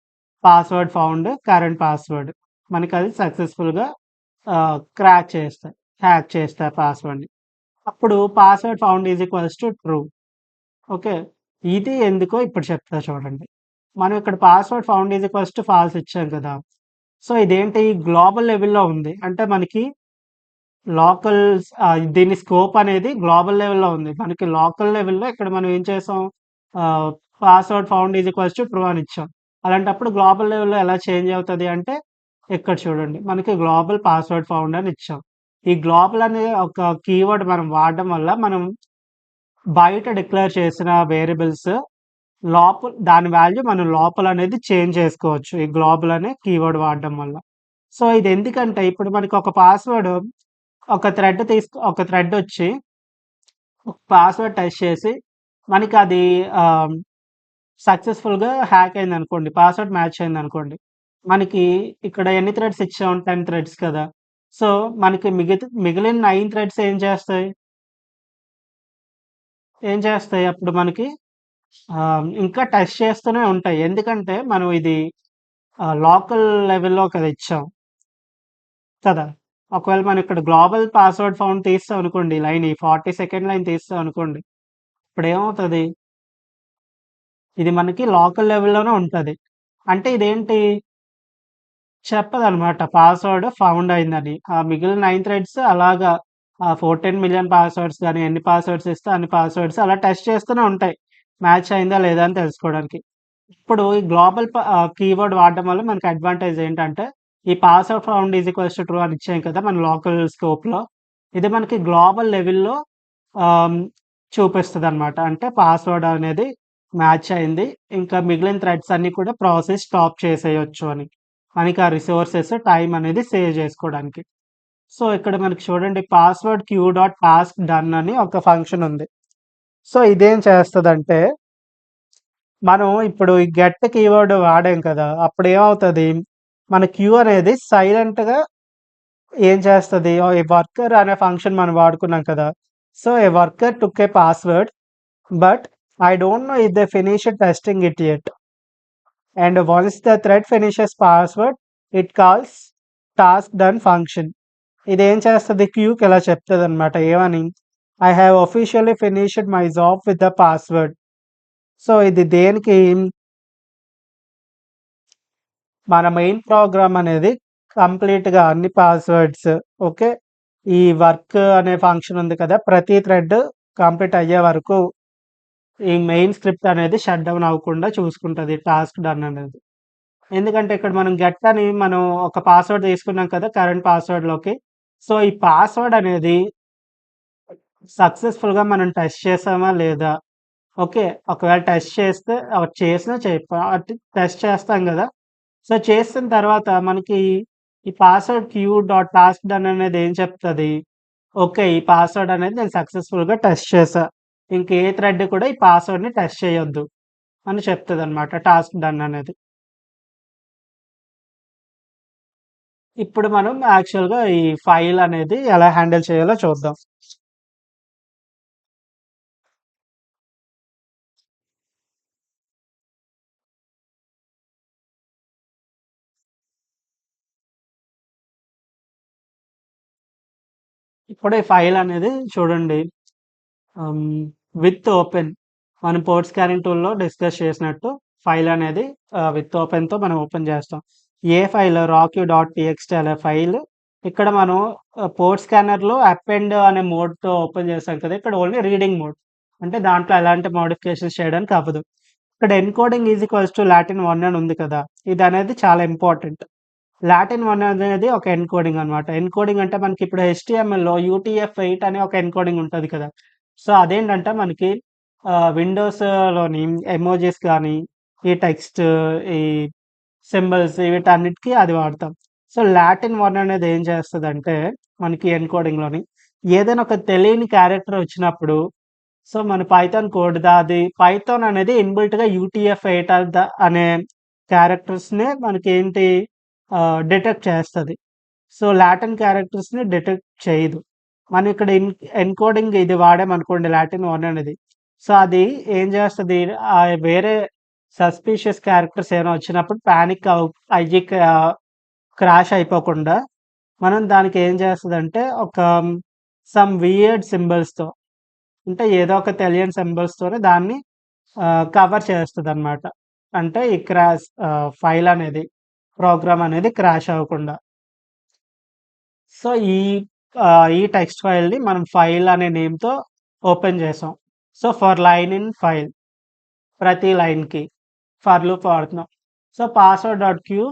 password found, current password. మనకది సక్సెస్‌ఫుల్‌గా క్రాక్ చేస్తాయి. హ్యాక్ చేస్తాయి పాస్వర్డ్‌ని. అప్పుడు password found is equals to true. Okay. ఇది ఎందుకో ఇప్పుడు చెప్తా చూడండి. మనం ఇక్కడ password found is equals to false ఇచ్చాం కదా! సో, ఇదేంటి గ్లోబల్ లెవెల్‌లో ఉంది. అంటే మనకి దీని స్కోప్ అనేది గ్లోబల్ లెవెల్‌లో ఉంది. మనకి లోకల్ లెవెల్‌లో ఇక్కడ మనం ఏం చేసాం? ఆహ్, password found is equals to true అని ఇచ్చాం. అలాంటప్పుడు గ్లోబల్ లెవెల్‌లో ఎలా చేంజ్ అవుతది అంటే, ఇక్కడ చూడండి. మనకి గ్లోబల్ పాస్వర్డ్ ఫౌండ్ అని ఇచ్చాం. ఈ గ్లోబల్ అనే ఒక కీవర్డ్ మనం వాడడం వల్ల మనం బయట డిక్లేర్ చేసిన వేరియబుల్స్ దాని వాల్యూ మనం లోపలనేది చేంజ్ చేసుకోవచ్చు. ఈ గ్లోబల్ అనే కీవర్డ్ వాడడం వల్ల. సో, ఇదెందుకంటే ఇప్పుడు మనకి ఒక థ్రెడొచ్చి పాస్వర్డ్ టెస్ట్ చేసి మనకది ఆహ్, సక్సెస్‌ఫుల్‌గా హ్యాక్ అయిందనుకోండి. పాస్వర్డ్ మ్యాచ్ అయిందనుకోండి. మనకి ఇక్కడ ఎన్ని థ్రెడ్స్ ఇచ్చాం? 10 థ్రెడ్స్ కదా! సో, మనకి మిగిలిన 9 థ్రెడ్స్ ఏం చేస్తాయి అప్పుడు మనకి ఇంకా టెస్ట్ చేస్తూనే ఉంటాయి. ఎందుకంటే మనం ఇది లోకల్ లెవెల్‌లో కదా ఇచ్చాం కదా! ఒకవేళ మనం ఇక్కడ గ్లోబల్ పాస్వర్డ్ ఫౌండ్ తీసామనుకోండి ఈ 40 సెకండ్ లైన్ తీసామనుకోండి. ఇప్పుడేమవుతది? ఇది మనకి లోకల్ లెవెల్‌లోనే ఉంటది. అంటే ఇదేంటి? చెప్పదనమాట పాస్వర్డ్ ఫౌండ్ అయిందని. ఆ మిగిలిన 9 థ్రెడ్స్ అలాగా 14,000,000 పాస్వర్డ్స్ గాని, ఎన్ని పాస్వర్డ్స్ ఇస్తే అన్ని పాస్వర్డ్స్ అలా టెస్ట్ చేస్తూనే ఉంటాయి. మ్యాచ్ అయిందా లేదా అని తెలుసుకోవడానికి. ఇప్పుడు ఈ కీవర్డ్ వాడడం వల్ల మనకి అడ్వాంటేజ్ ఏంటంటే, ఈ password found is equals to true అని ఇచ్చాం కదా! మన లోకల్ స్కోప్‌లో. ఇది మనకి గ్లోబల్ లెవెల్‌లో ఆహ్, చూపిస్తదనమాట. అంటే పాస్వర్డ్ అనేది మ్యాచ్ అయింది. ఇంకా మిగిలిన థ్రెడ్స్ అన్నీ కూడా ప్రాసెస్ స్టాప్ చేసేయొచ్చు అని. మనకి ఆ రిసోర్సెస్, టైమ్ అనేది సేవ్ చేసుకోవడానికి. సో, ఇక్కడ మనకి చూడండి password queue dot task done అని ఒక ఫంక్షన్ ఉంది. సో, ఇదేం చేస్తదంటే మనం ఇప్పుడు ఈ గెట్ కీవర్డ్ వాడాం కదా! అప్పుడేమవుతది, మన క్యూ అనేది సైలెంట్‌గా ఏం చేస్తది, ఈ వర్కర్ అనే ఫంక్షన్ మనం వాడుకున్నాం కదా! So, a worker took a password, but I don't know if they finished testing it yet. And once the thread finishes password, it calls task done function. ఇదేం చేస్తది క్యూకి ఇలా చెప్తదనమాట. ఏమని? I have officially finished my job with the password. So, ఇది దేనికి మన మెయిన్ ప్రోగ్రామ్ అనేది కంప్లీట్‌గా అన్ని పాస్‌వర్డ్స్ ఓకే. ఈ వర్క్ అనే ఫంక్షన్ ఉంది కదా! ప్రతి థ్రెడ్ కంప్లీట్ అయ్యే వరకు ఈ మెయిన్ స్క్రిప్ట్ అనేది షట్ డౌన్ అవ్వకుండా చూసుకుంటది టాస్క్ డన్ అనేది. ఎందుకంటే ఇక్కడ మనం ఒక పాస్‌వర్డ్ తీసుకున్నాం కదా! కరెంట్ పాస్‌వర్డ్‌లోకి. సో, ఈ పాస్‌వర్డ్ అనేది సక్సెస్‌ఫుల్‌గా మనం టెస్ట్ చేసామా లేదా? ఓకే. ఒకవేళ టెస్ట్ చేస్తే చేసినా టెస్ట్ చేస్తాం గదా! సో, చేసిన తర్వాత మనకి ఈ password queue dot task done అనేది ఏం చెప్తది? ఓకే. ఈ పాస్వర్డ్ అనేది నేను సక్సెస్‌ఫుల్‌గా టెస్ట్ చేశా. ఇంక ఏ థ్రెడ్ కూడా ఈ పాస్వర్డ్‌ని టెస్ట్ చేయొద్దు అని చెప్తదనమాట టాస్క్ డన్ అనేది. ఇప్పుడు మనం యాక్చువల్‌గా ఈ ఫైల్ అనేది ఎలా హ్యాండిల్ చేయాలో చూద్దాం. ఇప్పుడు ఈ ఫైల్ అనేది చూడండి. హ్మ్. విత్ ఓపెన్ మనం పోర్ట్ స్కానింగ్ టూల్‌లో డిస్కస్ చేసినట్టు ఫైల్ అనేది విత్ ఓపెన్‌తో మనం ఓపెన్ చేస్తాం. ఏ ఫైల్ రాక్యూ డాట్ టీఎక్స్టీ అనే ఫైల్ ఇక్కడ మనం పోర్ట్ స్కానర్‌లో అపెండ్ అనే మోడ్‌తో ఓపెన్ చేసాం కదా! ఇక్కడ ఓన్లీ రీడింగ్ మోడ్. అంటే దాంట్లో ఎలాంటి మోడిఫికేషన్స్ చేయడానికి అవ్వదు. ఇక్కడ encoding is equals to Latin 1 అని ఉంది కదా! ఇదనేది చాలా ఇంపార్టెంట్. లాటిన్ 1 అనేది ఒక ఎన్కోడింగ్ అనమాట. ఎన్కోడింగ్ అంటే మనకిప్పుడు హెచ్‌టీఎంఎల్‌లో యూటీఎఫ్-8 అనే ఒక ఎన్కోడింగ్ ఉంటది కదా! సో, అదేంటంటే మనకి విండోస్‌లోని ఎమోజిస్ గానీ, ఈ టెక్స్ట్, ఈ సింబల్స్ వీటన్నిటికి అది వాడతాం. సో, లాటిన్ 1 అనేది ఏం చేస్తదంటే మనకి ఎన్కోడింగ్‌లోని ఏదైనా ఒక తెలియని క్యారెక్టర్ వచ్చినప్పుడు సో, మన పైథాన్ కోడ్ అది పైథాన్ అనేది ఇన్‌బిల్ట్‌గా యూటీఎఫ్-8 అనే క్యారెక్టర్స్‌నే మనకేంటి డిటెక్ట్ చేస్తది. సో, లాటిన్ క్యారెక్టర్స్‌ని డిటెక్ట్ చేయదు. మనం ఇక్కడ ఎన్కోడింగ్ ఇది వాడామనుకోండి లాటిన్ 1 అనేది. సో, అది ఏం చేస్తది వేరే సస్పీషియస్ క్యారెక్టర్స్ ఏమైనా వచ్చినప్పుడు పానిక్ క్రాష్ అయిపోకుండా మనం దానికి ఏం చేస్తదంటే ఒక సమ్ వియర్డ్ సింబల్స్‌తో అంటే ఏదో ఒక తెలియని సింబల్స్‌తోని దాన్ని కవర్ చేస్తదనమాట. అంటే ఈ ఫైల్ అనేది, ప్రోగ్రామ్ అనేది క్రాష్ అవ్వకుండా. సో, ఈ టెక్స్ట్ ఫైల్‌ని మనం ఫైల్ అనే నేమ్‌తో ఓపెన్ చేసాం. So, for line in file ప్రతి లైన్‌కి ఫర్ లూప్ వాడుతున్నాం. So, password dot q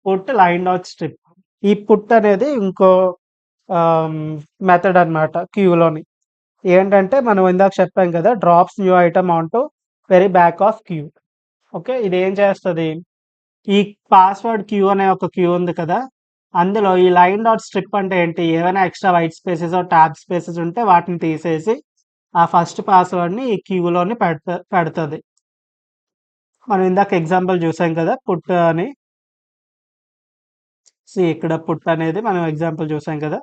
put line dot strip. ఈ పుట్ అనేది ఇంకో ఆహ్, మెథడ్ అనమాట క్యూలోని. ఏంటంటే మనం ఇందాక చెప్పాం కదా! Drops new item onto very back of queue. Okay. ఇదేం చేస్తది? ఈ పాస్వర్డ్ క్యూ అనే ఒక క్యూ ఉంది కదా! అందులో ఈ లైన్ డాట్ స్ట్రిప్ అంటే ఏంటి? ఏవైనా ఎక్స్‌ట్రా వైట్ స్పేసెసో, ట్యాబ్ స్పేసెస్ ఉంటే వాటిని తీసేసి, ఆ ఫస్ట్ పాస్వర్డ్‌ని ఈ క్యూలోని పెడతది. మనం ఇందాక ఎగ్జాంపుల్ చూసాం కదా! పుట్ అని. ఇక్కడ పుట్ అనేది మనం ఎగ్జాంపుల్ చూసాం కదా!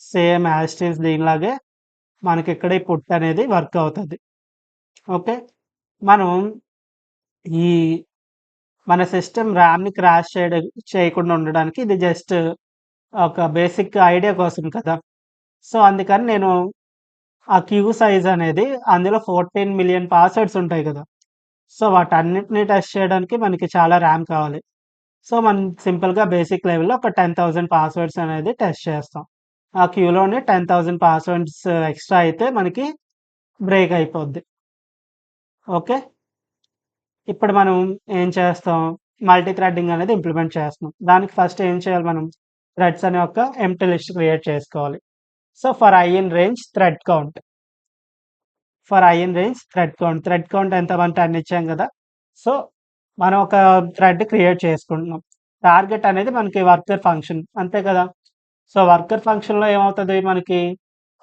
సేమ్ యాజ్ ఇట్ ఈజ్ దీనిలాగే మనకిక్కడ ఈ పుట్ అనేది వర్క్ అవుతది. ఓకే. మనం ఈ మన సిస్టమ్ ర్యామ్‌ని క్రాష్ చేయకుండా ఉండడానికి ఇది జస్ట్ ఒక బేసిక్ ఐడియా కోసం కదా! సో, అందుకని నేను ఆ క్యూ సైజ్ అనేది అందులో 14,000,000 పాస్వర్డ్స్ ఉంటాయి కదా! సో, వాటన్నిటిని టెస్ట్ చేయడానికి మనకి చాలా ర్యామ్ కావాలి. సో, మనం సింపుల్‌గా బేసిక్ లెవెల్‌లో ఒక 10,000 పాస్వర్డ్స్ అనేది టెస్ట్ చేస్తాం. ఆ క్యూలోనే 10,000 పాస్వర్డ్స్ ఎక్స్‌ట్రా అయితే మనకి బ్రేక్ అయిపోద్ది. ఓకే. ఇప్పుడు మనం ఏం చేస్తాం? మల్టీ థ్రెడింగ్ అనేది ఇంప్లిమెంట్ చేస్తున్నాం. దానికి ఫస్ట్ ఏం చేయాలి మనం? థ్రెడ్స్ అనే ఒక ఎంప్టీ లిస్ట్ క్రియేట్ చేసుకోవాలి. So, for i in range thread count. Thread count ఎంతమంటే అన్ని ఇచ్చాం కదా! సో, మనం ఒక థ్రెడ్ క్రియేట్ చేసుకుంటున్నాం. టార్గెట్ అనేది మనకి వర్కర్ ఫంక్షన్ అంతే కదా! సో, వర్కర్ ఫంక్షన్‌లో ఏమవుతది మనకి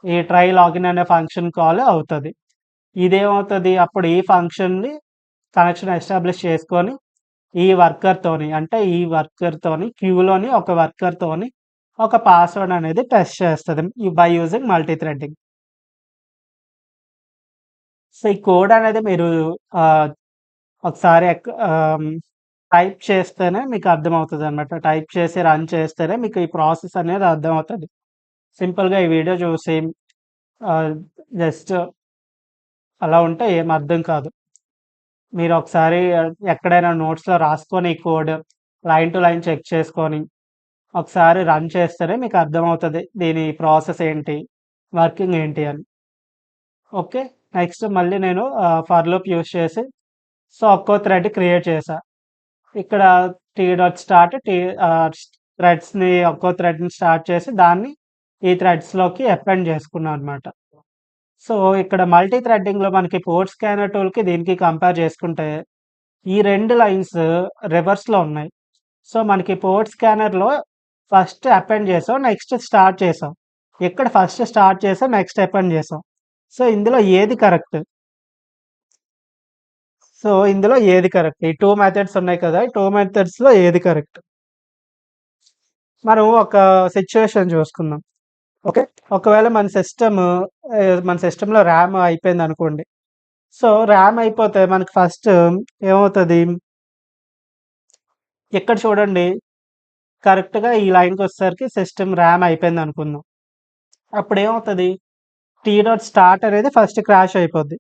ఈ ట్రై లాగిన్ అనే ఫంక్షన్ కాల్ అవుతది. ఇదేమవుతది అప్పుడు ఈ ఫంక్షన్‌ని కనెక్షన్ ఎస్టాబ్లిష్ చేసుకొని ఈ వర్కర్‌తోని క్యూలోని ఒక వర్కర్‌తోని ఒక పాస్వర్డ్ అనేది టెస్ట్ చేస్తది. By using multi threading. So, ఈ కోడ్ అనేది మీరు ఆహ్, ఒకసారి టైప్ చేస్తేనే మీకు అర్థమవుతదనమాట. టైప్ చేసి రన్ చేస్తేనే మీకు ఈ ప్రాసెస్ అనేది అర్థమవుతది. సింపుల్‌గా ఈ వీడియో చూసి ఆహ్, జస్ట్ అలా ఉంటే ఏం అర్థం కాదు. మీరొకసారి ఎక్కడైనా నోట్స్‌లో రాసుకొని ఈ code line to line check చేసుకొని, ఒకసారి రన్ చేస్తేనే మీకు అర్థమవుతది. దీని ప్రాసెస్ ఏంటి? వర్కింగ్ ఏంటి అని. ఓకే. నెక్స్ట్ మళ్ళీ నేను ఫర్ లూప్ యూజ్ చేసి సో, ఒక్కో థ్రెడ్ క్రియేట్ చేశా. ఇక్కడ టీ డాట్ స్టార్ట్ థ్రెడ్స్‌ని ఒక్కో థ్రెడ్‌ని స్టార్ట్ చేసి దాన్ని ఈ థ్రెడ్స్‌లోకి అపెండ్ చేసుకున్నా అనమాట. సో, ఇక్కడ మల్టీ థ్రెడ్డింగ్‌లో మనకి పోర్ట్ స్కానర్ టూల్‌కి దీనికి కంపేర్ చేసుకుంటే, ఈ 2 లైన్స్ రివర్స్‌లో ఉన్నాయి. సో, మనకి పోర్ట్ స్కానర్‌లో ఫస్ట్ అపెండ్ చేసాం. నెక్స్ట్ స్టార్ట్ చేసాం. ఇక్కడ ఫస్ట్ స్టార్ట్ చేసాం. నెక్స్ట్ అపెండ్ చేసాం. సో, ఇందులో ఏది కరెక్ట్? సో, ఇందులో ఏది కరెక్ట్? ఈ 2 మెథడ్స్ ఉన్నాయి కదా! ఈ 2 మెథడ్స్‌లో ఏది కరెక్ట్? మనం ఒక సిట్యుయేషన్ చూసుకుందాం. ఓకే. ఒకవేళ మన సిస్టమ్‌లో ర్యామ్ అయిపోయిందనుకోండి. సో, ర్యామ్ అయిపోతే మనకి ఫస్ట్ ఏమవుతది? ఇక్కడ చూడండి కరెక్ట్‌గా ఈ లైన్‌కొచ్చేసరికి సిస్టమ్ ర్యామ్ అయిపోయిందనుకుందాం. అప్పుడేమవుతది? టీ డాట్ స్టార్ట్ అనేది ఫస్ట్ క్రాష్ అయిపోద్ది.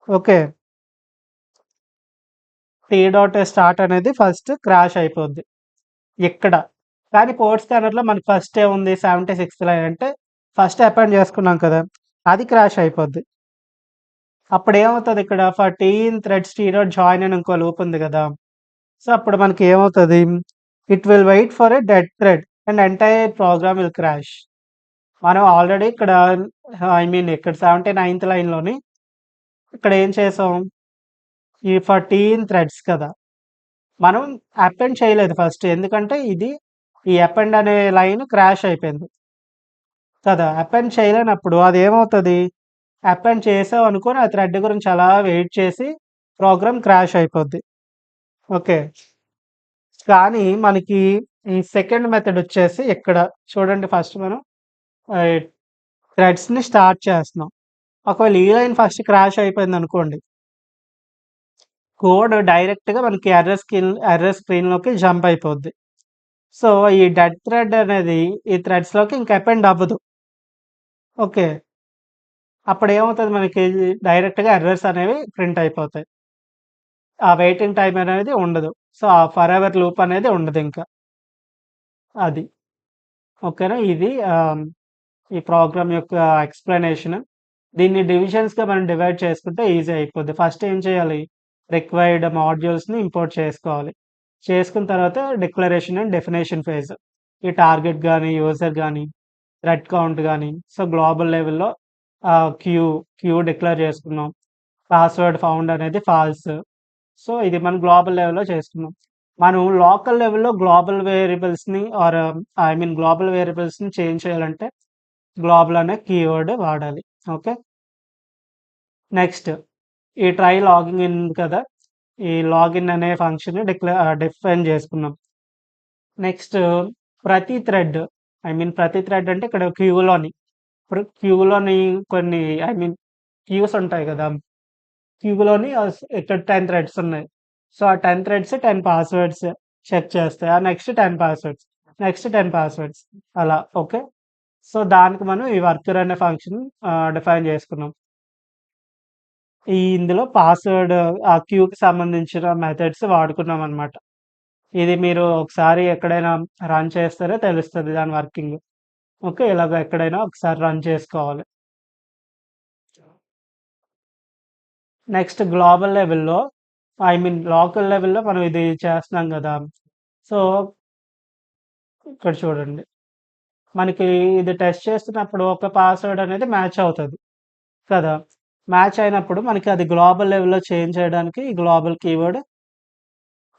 ఓకే. టీ డాట్ స్టార్ట్ అనేది ఫస్ట్ క్రాష్ అయిపోద్ది. ఇక్కడ. కానీ పోర్ట్ స్కానర్‌లో మనకి ఫస్ట్ ఏముంది 76th లైన్ అంటే ఫస్ట్ అపెండ్ చేసుకున్నాం కదా! అది క్రాష్ అయిపోద్ది. అప్పుడేమవుతది ఇక్కడ for T in threads T dot join అని ఇంకో లూప్ ఉంది కదా! సో, అప్పుడు మనకి ఏమవుతది? It will wait for a dead thread and entire program will crash. మనం ఆల్రెడీ ఇక్కడ ఇక్కడ 79th లైన్‌లోని ఇక్కడ ఏం చేసాం? ఈ ఫర్ టీ ఇన్ థ్రెడ్స్ కదా! మనం అపెండ్ చేయలేదు ఫస్ట్. ఎందుకంటే ఈ అపెండ్ అనే లైన్ క్రాష్ అయిపోయింది. కదా! అపెండ్ చేయలేనప్పుడు అదేమవుతది? అపెండ్ చేసామనుకోని ఆ థ్రెడ్ గురించి అలా వెయిట్ చేసి ప్రోగ్రామ్ క్రాష్ అయిపోద్ది. ఓకే. కానీ మనకి ఈ సెకండ్ మెథడ్ వచ్చేసి ఇక్కడ చూడండి ఫస్ట్ మనం ఆహ్, థ్రెడ్స్‌ని స్టార్ట్ చేస్తున్నాం. ఒకవేళ ఈ లైన్ ఫస్ట్ క్రాష్ అయిపోయిందనుకోండి. కోడ్ డైరెక్ట్‌గా మనకి ఎర్రర్ స్క్రీన్‌లోకి జంప్ అయిపోద్ది. సో, ఈ డెడ్ థ్రెడ్ అనేది ఈ థ్రెడ్స్‌లోకి ఇంక అపెండ్ అవ్వదు. ఓకే. అప్పుడేమవుతది మనకి డైరెక్ట్‌గా ఎర్రర్స్ అనేవి ప్రింట్ అయిపోతాయి. ఆ వెయిటింగ్ టైమ్ అనేది ఉండదు. సో, ఆ ఫరెవర్ లూప్ అనేది ఉండదింక. అది. ఓకేనా? ఇది ఈ ప్రోగ్రామ్ యొక్క ఎక్స్‌ప్లనేషన్. దీన్ని డివిజన్స్‌గా మనం డివైడ్ చేసుకుంటే ఈజీ అయిపోద్ది. ఫస్ట్ ఏం చేయాలి? రిక్వైర్డ్ మాడ్యూల్స్‌ని ఇంపోర్ట్ చేసుకోవాలి. చేసుకున్న తర్వాత డిక్లరేషన్ అండ్ డెఫినిషన్ ఫేజ్. ఈ టార్గెట్ గాని, యూజర్ గాని, థ్రెడ్ కౌంట్ గాని, సో, గ్లోబల్ లెవెల్‌లో క్యూ డిక్లేర్ చేసుకున్నాం. పాస్వర్డ్ ఫౌండ్ అనేది ఫాల్స్. సో, ఇది మనం గ్లోబల్ లెవెల్‌లో చేసుకున్నాం. మనం లోకల్ లెవెల్‌లో గ్లోబల్ వేరియబుల్స్‌ని చేంజ్ చేయాలంటే గ్లోబల్ అనే కీవర్డ్ వాడాలి. ఓకే. నెక్స్ట్ ఈ ట్రై లాగింగ్ ఇన్ కదా! ఈ లాగిన్ అనే ఫంక్షన్‌ని డిఫైన్ చేసుకున్నాం. నెక్స్ట్ ప్రతి థ్రెడ్ అంటే ఇక్కడ క్యూలోని కొన్ని క్యూస్ ఉంటాయి కదా! క్యూలోని ఇక్కడ 10 థ్రెడ్స్ ఉన్నాయి. సో, ఆ 10 థ్రెడ్స్ 10 పాస్వర్డ్స్ చెక్ చేస్తాయి. ఆ నెక్స్ట్ 10 పాస్వర్డ్స్. నెక్స్ట్ 10 పాస్వర్డ్స్ అలా. ఓకే. సో, దానికి మనం ఈ వర్కర్ అనే ఫంక్షన్ డిఫైన్ చేసుకున్నాం. ఇందులో పాస్వర్డ్ ఆ క్యూకి సంబంధించిన మెథడ్స్ వాడుకున్నామనమాట. ఇది మీరు ఒకసారి ఎక్కడైనా రన్ చేస్తేనే తెలుస్తది దాని వర్కింగ్. ఓకే. ఇలాగ ఎక్కడైనా ఒకసారి రన్ చేసుకోవాలి. నెక్స్ట్ గ్లోబల్ లెవెల్‌లో లోకల్ లెవెల్‌లో మనం ఇది చేస్తున్నాం గదా! సో, ఇక్కడ చూడండి. మనకి ఇది టెస్ట్ చేస్తున్నప్పుడు ఒక పాస్వర్డ్ అనేది మ్యాచ్ అవుతది కదా! మ్యాచ్ అయినప్పుడు మనకి అది గ్లోబల్ లెవెల్‌లో చేంజ్ చేయడానికి ఈ గ్లోబల్ కీవర్డ్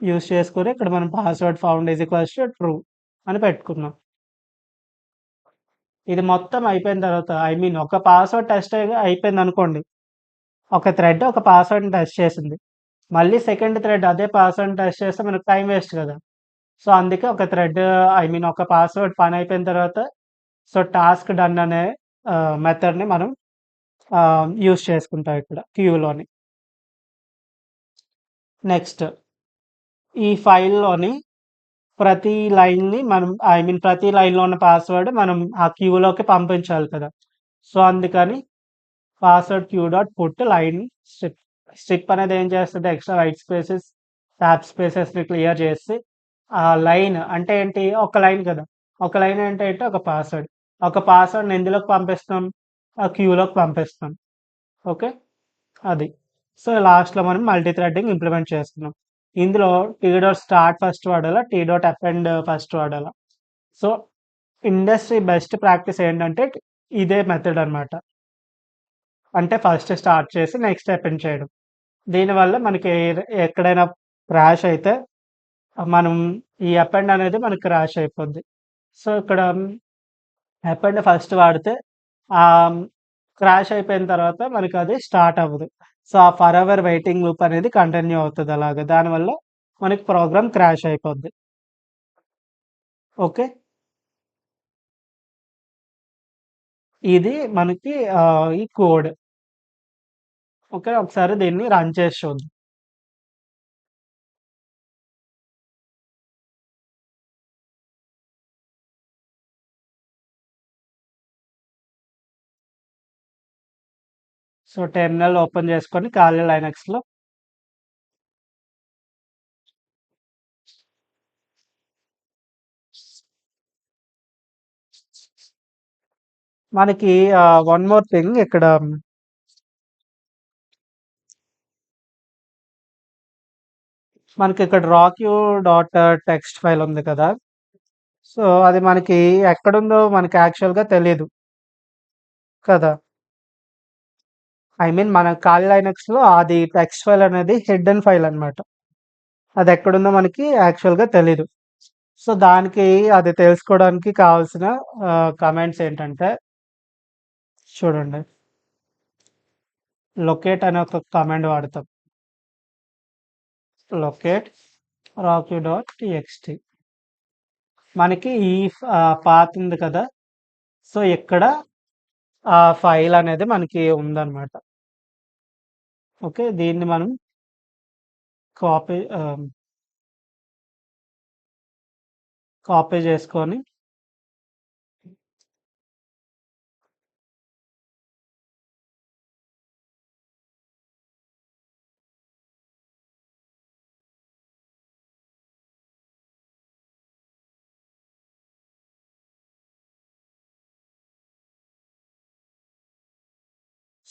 యూజ్ చేసుకొని ఇక్కడ మనం password found is equals to true అని పెట్టుకున్నాం. ఇది మొత్తం అయిపోయిన తర్వాత ఒక పాస్వర్డ్ టెస్ట్ అయిపోయిందనుకోండి. ఒక థ్రెడ్ ఒక పాస్వర్డ్‌ని టెస్ట్ చేసింది. మళ్ళీ సెకండ్ థ్రెడ్ అదే పాస్వర్డ్‌ని టెస్ట్ చేస్తే మనకు టైమ్ వేస్ట్ కదా! సో, అందుకే ఒక ఒక పాస్వర్డ్ పని అయిపోయిన తర్వాత సో, టాస్క్ డన్ అనే మెథడ్‌ని మనం యూజ్ చేసుకుంటాం ఇక్కడ క్యూలోని. నెక్స్ట్ ఈ ఫైల్‌లోని ప్రతి లైన్‌లో ఉన్న పాస్వర్డ్ మనం ఆ క్యూలోకి పంపించాలి కదా! సో, అందుకని password queue dot put line strip. Strip అనేది ఏం చేస్తది ఎక్స్ట్రా వైట్ స్పేసెస్, ట్యాబ్ స్పేసెస్‌ని క్లియర్ చేసి ఆ లైన్ అంటే ఏంటి? ఒక లైన్ కదా! ఒక లైన్ అంటే ఏంటి? ఒక పాస్వర్డ్. ఒక పాస్వర్డ్‌ని ఎందులోకి పంపిస్తాం? ఆ క్యూలోకి పంపిస్తాం. ఓకే. అది. సో, లాస్ట్‌లో మనం మల్టీ థ్రెడింగ్ ఇంప్లిమెంట్ చేస్తున్నాం. ఇందులో టీ డాట్ స్టార్ట్ ఫస్ట్ వాడాలా? టీ డాట్ అపెండ్ ఫస్ట్ వాడాలా? సో, ఇండస్ట్రీ బెస్ట్ ప్రాక్టీస్ ఏంటంటే ఇదే మెథడ్ అన్నమాట. అంటే ఫస్ట్ స్టార్ట్ చేసి నెక్స్ట్ అపెండ్ చేయడం. దీనివల్ల మనకి ఎక్కడైనా క్రాష్ అయితే మనం ఈ అపెండ్ అనేది మనకి క్రాష్ అయిపోద్ది. సో, ఇక్కడ అపెండ్ ఫస్ట్ వాడితే ఆహ్, క్రాష్ అయిపోయిన తర్వాత మనకది స్టార్ట్ అవ్వదు. సో, ఆ ఫరెవర్ వెయిటింగ్ లూప్ అనేది కంటిన్యూ అవుతది అలాగా. దానివల్ల మనకి ప్రోగ్రామ్ క్రాష్ అయిపోద్ది. ఓకే. ఇది మనకి ఈ కోడ్. ఓకే. ఒకసారి దీన్ని రన్ చేసి చూద్దాం. సో, టెర్మినల్ ఓపెన్ చేసుకొని ఖాళీ లైనక్స్‌లో మనకి వన్ మోర్ థింగ్ ఇక్కడ మనకిక్కడ రాక్యూ డాట్ టెక్స్ట్ ఫైల్ ఉంది కదా! సో, అది మనకి ఎక్కడుందో మనకి యాక్చువల్‌గా తెలీదు కదా! ఐ మీన్ మన కాలి లైనక్స్‌లో అది టెక్స్ట్ ఫైల్ అనేది హిడ్డెన్ ఫైల్ అన్నమాట. అదెక్కడుందో మనకి యాక్చువల్‌గా తెలీదు. సో, దానికి అది తెలుసుకోవడానికి కావాల్సిన కమాండ్స్ ఏంటంటే చూడండి. లొకేట్ అనే ఒక కమాండ్ వాడతాం. లొకేట్ rocky.txt మనకి ఈ పాత్ ఉంది కదా! సో, ఇక్కడ ఆ ఫైల్ అనేది మనకి ఉందన్నమాట. ఓకే. దీన్ని మనం కాపీ కాపీ చేసుకొని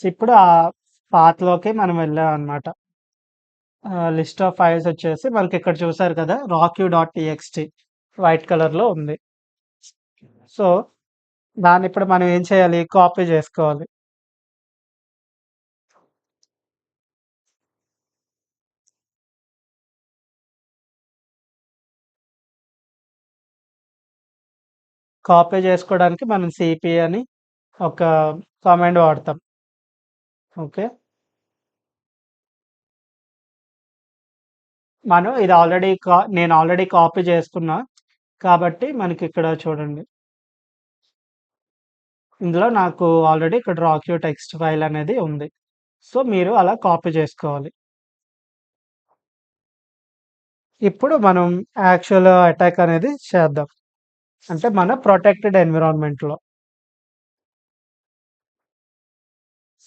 సో, ఇప్పుడు ఆ పాత్‌లోకి మనం వెళ్ళామన్నమాట. లిస్ట్ ఆఫ్ ఫైల్స్ వచ్చేసి మనకిక్కడ చూసారు కదా! rocky.txt వైట్ కలర్‌లో ఉంది. సో, దాన్నిప్పుడు మనం ఏం చేయాలి? కాపీ చేసుకోవాలి. కాపీ చేసుకోవడానికి మనం సీపీ అని ఒక కమాండ్ వాడతాం. ఓకే. మనం ఇది ఆల్రెడీ నేను ఆల్రెడీ కాపీ చేసుకున్నా. కాబట్టి మనకిక్కడ చూడండి. ఇందులో నాకు ఆల్రెడీ ఇక్కడ రాక్యూ టెక్స్ట్ ఫైల్ అనేది ఉంది. సో, మీరు అలా కాపీ చేసుకోవాలి. ఇప్పుడు మనం యాక్చువల్ అటాక్ అనేది చేద్దాం. అంటే మన ప్రొటెక్టెడ్ ఎన్విరాన్మెంట్‌లో.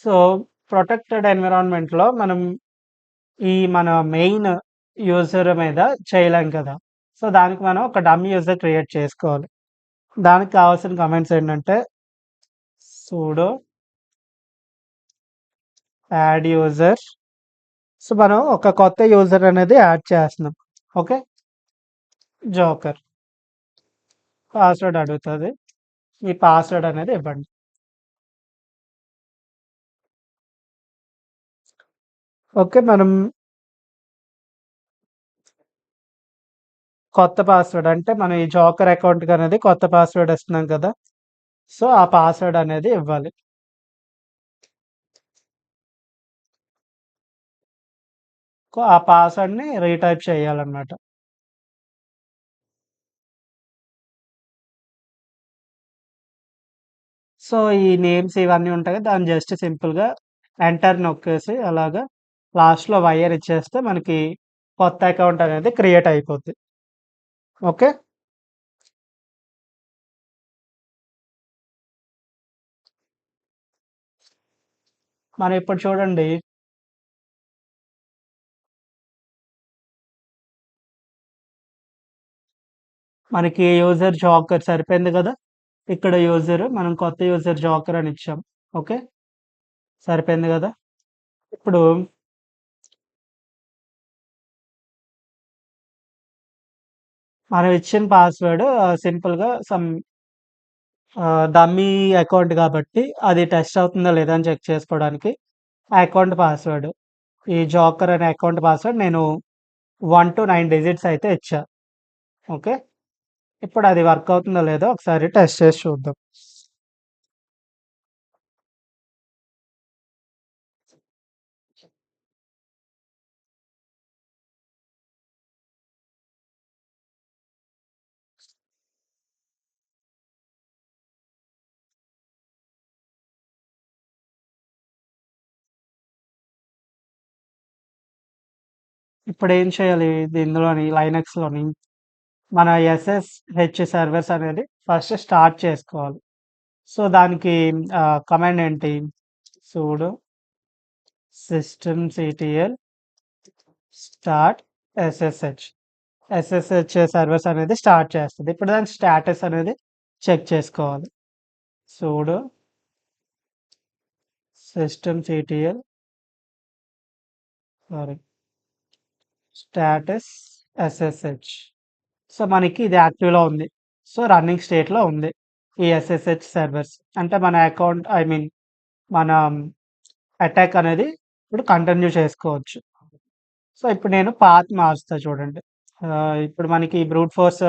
సో, ప్రొటెక్టెడ్ ఎన్విరాన్మెంట్‌లో మనం మన మెయిన్ యూజర్ మీద చేయలేం కదా! సో, దానికి మనం ఒక డమ్మీ యూజర్ క్రియేట్ చేసుకోవాలి. దానికి కావాల్సిన కమాండ్స్ ఏంటంటే సుడో యాడ్ యూజర్. సో, మనం ఒక కొత్త యూజర్ అనేది యాడ్ చేస్తున్నాం. ఓకే. జోకర్. పాస్వర్డ్ అడుగుతది. మీ పాస్వర్డ్ అనేది ఇవ్వండి. ఓకే. మనం కొత్త పాస్వర్డ్ అంటే మనం ఈ జోకర్ అకౌంట్‌కి అనేది కొత్త పాస్వర్డ్ ఇస్తున్నాం కదా! సో, ఆ పాస్వర్డ్ అనేది ఇవ్వాలి. ఆ పాస్వర్డ్‌ని రీటైప్ చేయాలన్నమాట. సో, ఈ నేమ్స్ ఇవన్నీ ఉంటాయి కదా! దాన్ని జస్ట్ సింపుల్‌గా ఎంటర్ నొక్కేసి అలాగా లాస్ట్‌లో వైర్ ఇచ్చేస్తే మనకి కొత్త అకౌంట్ అనేది క్రియేట్ అయిపోద్ది. ఓకే. మనం ఇప్పుడు చూడండి. మనకి యూజర్ జోకర్ సరిపోయింది కదా! ఇక్కడ యూజర్ మనం కొత్త యూజర్ జోకర్ అని ఇచ్చాం. ఓకే. సరిపోయింది కదా! ఇప్పుడు మనం ఇచ్చిన పాస్వర్డ్ సింపుల్‌గా డమ్మీ అకౌంట్ కాబట్టి అది టెస్ట్ అవుతుందా లేదా అని చెక్ చేసుకోవడానికి ఆ అకౌంట్ పాస్వర్డ్ ఈ జోకర్ అనే అకౌంట్ పాస్వర్డ్ నేను 1 to 9 డిజిట్స్ అయితే ఇచ్చా. ఓకే. ఇప్పుడు అది వర్క్ అవుతుందో లేదో ఒకసారి టెస్ట్ చేసి చూద్దాం. ఇప్పుడు ఏం చేయాలి ఇందులోని లైనక్స్‌లోని మన ఎస్ఎస్‌హెచ్ సర్వర్స్ అనేది ఫస్ట్ స్టార్ట్ చేసుకోవాలి. సో, దానికి కమాండ్ ఏంటి? Sudo systemctl start SSH. SSH servers అనేది స్టార్ట్ చేస్తది. ఇప్పుడు దాని స్టేటస్ అనేది చెక్ చేసుకోవాలి. Sudo systemctl sorry status SSH. So, మనకి ఇది యాక్టివ్‌లో ఉంది. సో, రన్నింగ్ స్టేట్‌లో ఉంది. ఈ ఎస్ఎస్‌హెచ్ సర్వర్స్. అంటే మన అకౌంట్ ఐ మీన్ మన అటాక్ అనేది ఇప్పుడు కంటిన్యూ చేసుకోవచ్చు. సో, ఇప్పుడు నేను పాత్ మారుస్తా చూడండి. ఇప్పుడు మనకి బ్రూట్ ఫోర్స్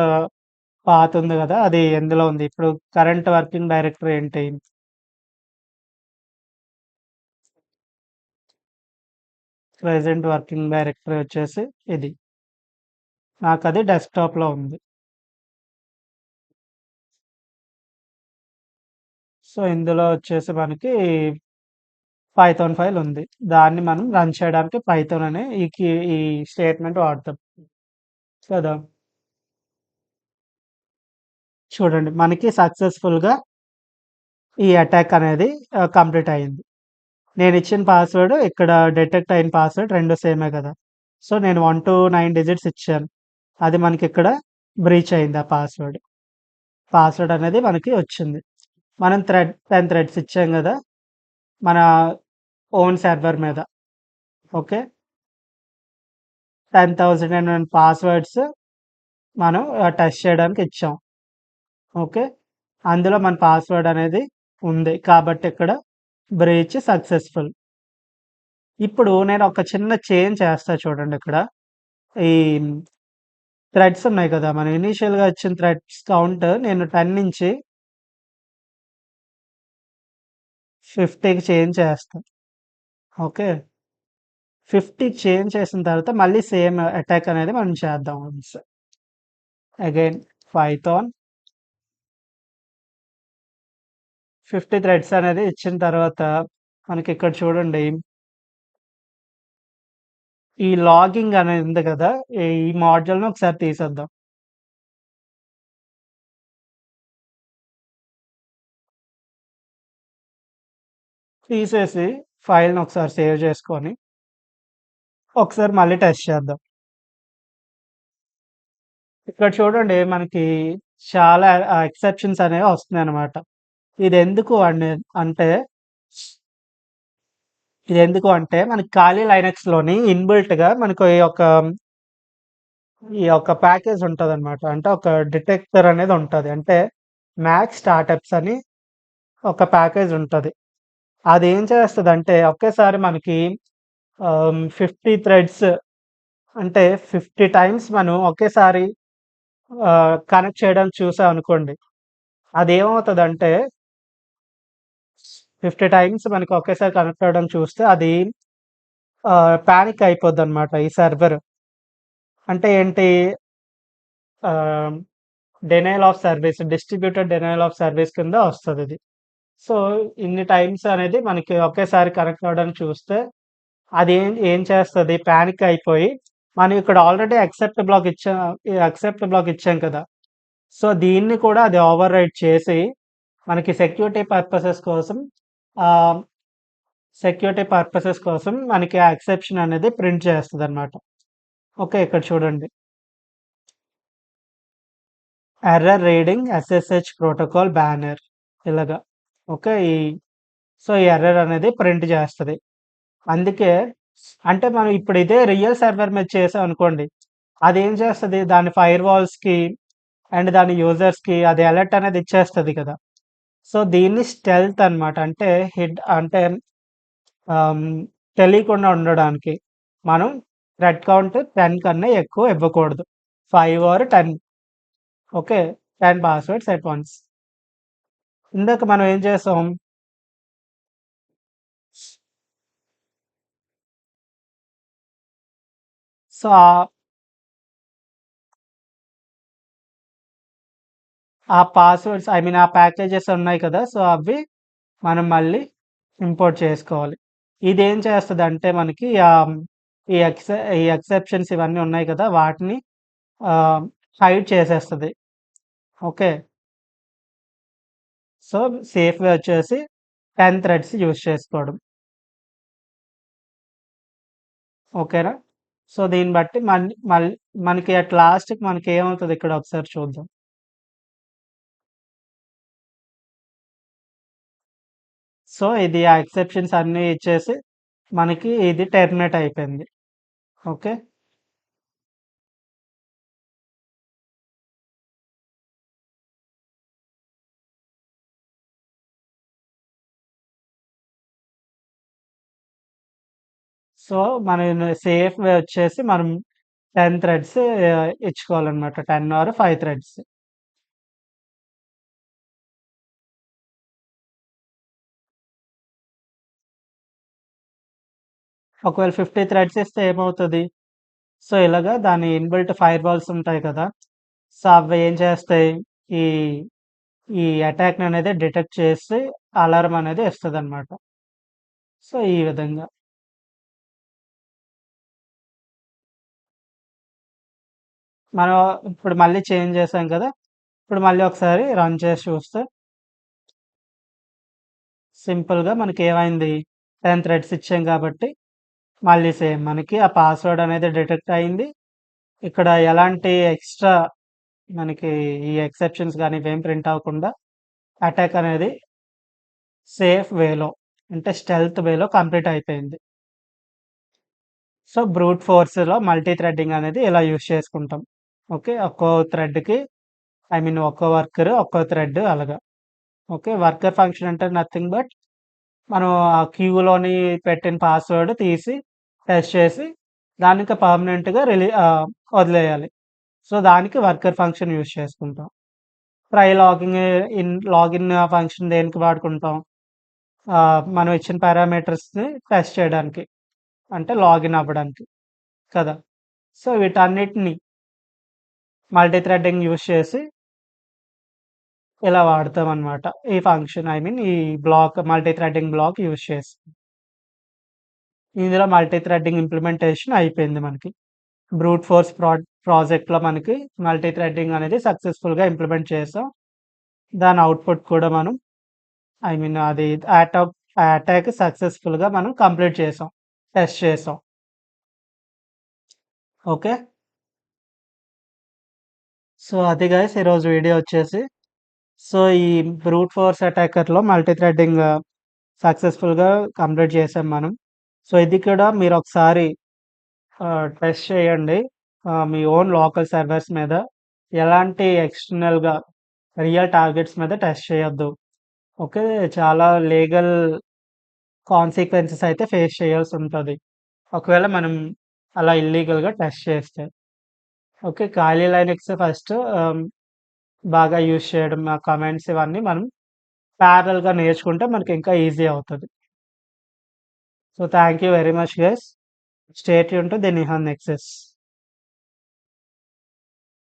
పాత్ ఉంది గదా! అది ఎందులో ఉంది? ఇప్పుడు కరెంట్ వర్కింగ్ డైరెక్టరీ ఏంటి? ప్రెజెంట్ వర్కింగ్ డైరెక్టరీ వచ్చేసి ఇది. నాకది డెస్క్‌టాప్‌లో ఉంది. సో, ఇందులో వచ్చేసి మనకి పైథాన్ ఫైల్ ఉంది. దాన్ని మనం రన్ చేయడానికి పైథాన్ అనే ఈ స్టేట్‌మెంట్ వాడతాం. కదా! చూడండి మనకి సక్సెస్‌ఫుల్‌గా ఈ అటాక్ అనేది కంప్లీట్ అయింది. నేనిచ్చిన పాస్వర్డ్ ఇక్కడ డిటెక్ట్ అయిన పాస్వర్డ్ 2 సేమే కదా! సో, నేను 1 to 9 డిజిట్స్ ఇచ్చాను. అది మనకిక్కడ బ్రీచ్ అయింది ఆ పాస్వర్డ్. పాస్వర్డ్ అనేది మనకి వచ్చింది. మనం 10 థ్రెడ్స్ ఇచ్చాం గదా! మన ఓన్ సర్వర్ మీద. ఓకే. 10,001 పాస్వర్డ్స్ మనం టెస్ట్ చేయడానికి ఇచ్చాం. ఓకే. అందులో మన పాస్వర్డ్ అనేది ఉంది. కాబట్టి ఇక్కడ బ్రీచ్ సక్సెస్‌ఫుల్. ఇప్పుడు నేను ఒక చిన్న చేంజ్ చేస్తా చూడండి ఇక్కడ. ఈ థ్రెడ్స్ ఉన్నాయి కదా! మనం ఇనీషియల్‌గా ఇచ్చిన థ్రెడ్స్ కౌంట్ నేను 10 నుంచి 50కి చేంజ్ చేస్తా. ఓకే. 50కి చేంజ్ చేసిన తర్వాత మళ్ళీ సేమ్ అటాక్ అనేది మనం చేద్దాం వన్స్. అగైన్ పైథాన్ 50 థ్రెడ్స్ అనేది ఇచ్చిన తర్వాత మనకిక్కడ చూడండి ఈ లాగింగ్ అనేది ఉంది కదా! ఈ మాడ్యూల్‌ని ఒకసారి తీసేద్దాం. తీసేసి ఫైల్‌ని ఒకసారి సేవ్ చేసుకొని ఒకసారి మళ్ళీ టెస్ట్ చేద్దాం. ఇక్కడ చూడండి మనకి చాలా ఎక్సెప్షన్స్ అనేవి వస్తున్నాయన్నమాట. ఇదెందుకు అంటే ఇదెందుకు అంటే మనకి ఖాళీ లైనక్స్‌లోని ఇన్‌బిల్ట్‌గా మనకు ఈ యొక్క ప్యాకేజ్ ఉంటదన్నమాట. అంటే ఒక డిటెక్టర్ అనేది ఉంటది. అంటే మ్యాక్ స్టార్టప్స్ అని ఒక ప్యాకేజ్ ఉంటది. అదేం చేస్తదంటే ఒకేసారి మనకి 50 థ్రెడ్స్ అంటే 50 టైమ్స్ మనం ఒకేసారి కనెక్ట్ చేయడానికి చూసామనుకోండి. అదేమవుతదంటే 50 టైమ్స్ మనకి ఒకేసారి కనెక్ట్ అవ్వడం చూస్తే అది పానిక్ అయిపోద్దనమాట ఈ సర్వర్. అంటే ఏంటి ఆహ్, denial of service, distributed denial of service కింద వస్తదిది. సో, ఇన్ని టైమ్స్ అనేది మనకి ఒకేసారి కనెక్ట్ అవ్వడానికి చూస్తే అది ఏం చేస్తది పానిక్ అయిపోయి మనం ఇక్కడ ఆల్రెడీ యాక్సెప్ట్ బ్లాక్ ఇచ్చాం కదా! సో, దీన్ని కూడా అది ఓవర్ రైట్ చేసి మనకి ఆహ్, సెక్యూరిటీ పర్పసెస్ కోసం మనకి ఆ ఎక్సెప్షన్ అనేది ప్రింట్ చేస్తదనమాట. ఓకే. ఇక్కడ చూడండి. Error reading SSH protocol banner ఇలాగా. ఓకే. ఈ ఎర్రర్ అనేది ప్రింట్ చేస్తది. అందుకే అంటే మనం ఇప్పుడు ఇదే రియల్ సర్వర్ మీద చేసామనుకోండి. అదేం చేస్తది దాని ఫైర్ వాల్స్‌కి అండ్ దాని యూజర్స్‌కి అది అలర్ట్ అనేది ఇచ్చేస్తది కదా! సో, దీన్ని స్టెల్త్ అనమాట. అంటే అంటే ఆహ్, తెలియకుండా ఉండడానికి. మనం థ్రెడ్ కౌంట్ 10 కన్నా ఎక్కువ ఇవ్వకూడదు. 5 or 10. Okay. 10 passwords at once. ఇందాక మనం ఏం చేసాం? సో, ఆ పాస్వర్డ్స్ ఐ మీన్ ఆ ప్యాకేజెస్ ఉన్నాయి కదా! సో, అవి మనం మళ్ళీ ఇంపోర్ట్ చేసుకోవాలి. ఇదేం చేస్తదంటే మనకి ఈ ఈ ఎక్సెప్షన్స్ ఇవన్నీ ఉన్నాయి కదా! వాటిని ఆహ్, హైడ్ చేసేస్తది. ఓకే. సో, సేఫ్ వే వచ్చేసి 10 థ్రెడ్స్ యూజ్ చేసుకోవడం. ఓకేనా? సో, దీన్ని బట్టి మనకి అట్ లాస్ట్‌కి మనకేమవుతది ఇక్కడ ఒకసారి చూద్దాం. సో, ఇది ఆ ఎక్సెప్షన్స్ అన్నీ ఇచ్చేసి మనకి ఇది టెర్మినేట్ అయిపోయింది. ఓకే. సో, మన సేఫ్ వే వచ్చేసి మనం 10 థ్రెడ్స్ ఇచ్చుకోవాలనమాట. 10 are 5 threads. ఒకవేళ 50 థ్రెడ్స్ ఇస్తే ఏమవుతది? సో, ఇలాగా దాని ఇన్‌బిల్ట్ ఫైర్ వాల్స్ ఉంటాయి కదా! సో, అవి ఏం చేస్తాయి? ఈ ఈ అటాక్‌ననేది డిటెక్ట్ చేసి అలారం అనేది ఇస్తదనమాట. సో, ఈ విధంగా. మనం ఇప్పుడు మళ్ళీ చేంజ్ చేసాం కదా! ఇప్పుడు మళ్ళీ ఒకసారి రన్ చేసి చూస్తే సింపుల్‌గా మనకేమైంది 10 థ్రెడ్స్ ఇచ్చాం కాబట్టి మళ్ళీ సేమ్ మనకి ఆ పాస్వర్డ్ అనేది డిటెక్ట్ అయింది. ఇక్కడ ఎలాంటి ఎక్స్‌ట్రా మనకి ఈ ఎక్సెప్షన్స్ గాని ఇవేం ప్రింట్ అవ్వకుండా అటాక్ అనేది సేఫ్ వేలో అంటే స్టెల్త్ వేలో కంప్లీట్ అయిపోయింది. సో, బ్రూట్ ఫోర్స్‌లో మల్టీ థ్రెడ్డింగ్ అనేది ఇలా యూజ్ చేసుకుంటాం. ఓకే. ఒక్కో థ్రెడ్‌కి ఐ మీన్ ఒక్కో వర్కర్, ఒక్కో థ్రెడ్ అలాగా. ఓకే. వర్కర్ ఫంక్షన్ అంటే నథింగ్ బట్ మనం ఆ క్యూలోని పెట్టిన పాస్వర్డ్ తీసి టెస్ట్ చేసి దాన్ని పర్మనెంట్‌గా వదిలేయాలి. సో, దానికి వర్కర్ ఫంక్షన్ యూజ్ చేసుకుంటాం. ట్రై లాగిన్ ఫంక్షన్ దేనికి వాడుకుంటాం? మనం ఇచ్చిన పారామీటర్స్‌ని టెస్ట్ చేయడానికి. అంటే లాగిన్ అవ్వడానికి కదా! సో, వీటన్నిటిని మల్టీ థ్రెడింగ్ యూజ్ చేసి ఇలా వాడతామనమాట. ఈ ఫంక్షన్ ఐ మీన్ ఈ మల్టీ థ్రెడింగ్ బ్లాక్ యూజ్ చేసి. ఇందులో మల్టీ థ్రెడింగ్ ఇంప్లిమెంటేషన్ అయిపోయింది మనకి. బ్రూట్ ఫోర్స్ ప్రాజెక్ట్‌లో మనకి మల్టీ థ్రెడింగ్ అనేది సక్సెస్‌ఫుల్‌గా ఇంప్లిమెంట్ చేసాం. దాని అవుట్‌పుట్ కూడా మనం ఐ మీన్ అది అటాక్ సక్సెస్‌ఫుల్‌గా మనం కంప్లీట్ చేసాం. టెస్ట్ చేసాం. ఓకే. సో, అది గైస్ ఈరోజు వీడియో వచ్చేసి. సో, ఈ బ్రూట్ ఫోర్స్ అటాకర్‌లో మల్టీ థ్రెడింగ్ సక్సెస్‌ఫుల్‌గా కంప్లీట్ చేసాం మనం. సో, ఇది కూడా మీరొకసారి టెస్ట్ చేయండి. మీ ఓన్ లోకల్ సర్వర్స్ మీద. ఎలాంటి ఎక్స్టర్నల్‌గా రియల్ టార్గెట్స్ మీద టెస్ట్ చేయొద్దు. ఓకే. చాలా లీగల్ కాన్సిక్వెన్సెస్ అయితే ఫేస్ చేయాల్సుంటది. ఒకవేళ మనం అలా ఇల్లీగల్‌గా టెస్ట్ చేస్తే. ఓకే. ఖాళీ లైనక్స్ ఫస్ట్ బాగా యూజ్ చేయడం, ఆ కమాండ్స్ ఇవన్నీ మనం ప్యారలెల్‌గా నేర్చుకుంటే మనకింకా ఈజీ అవుతది. So, thank you very much guys. Stay tune to the Nihan Nexus.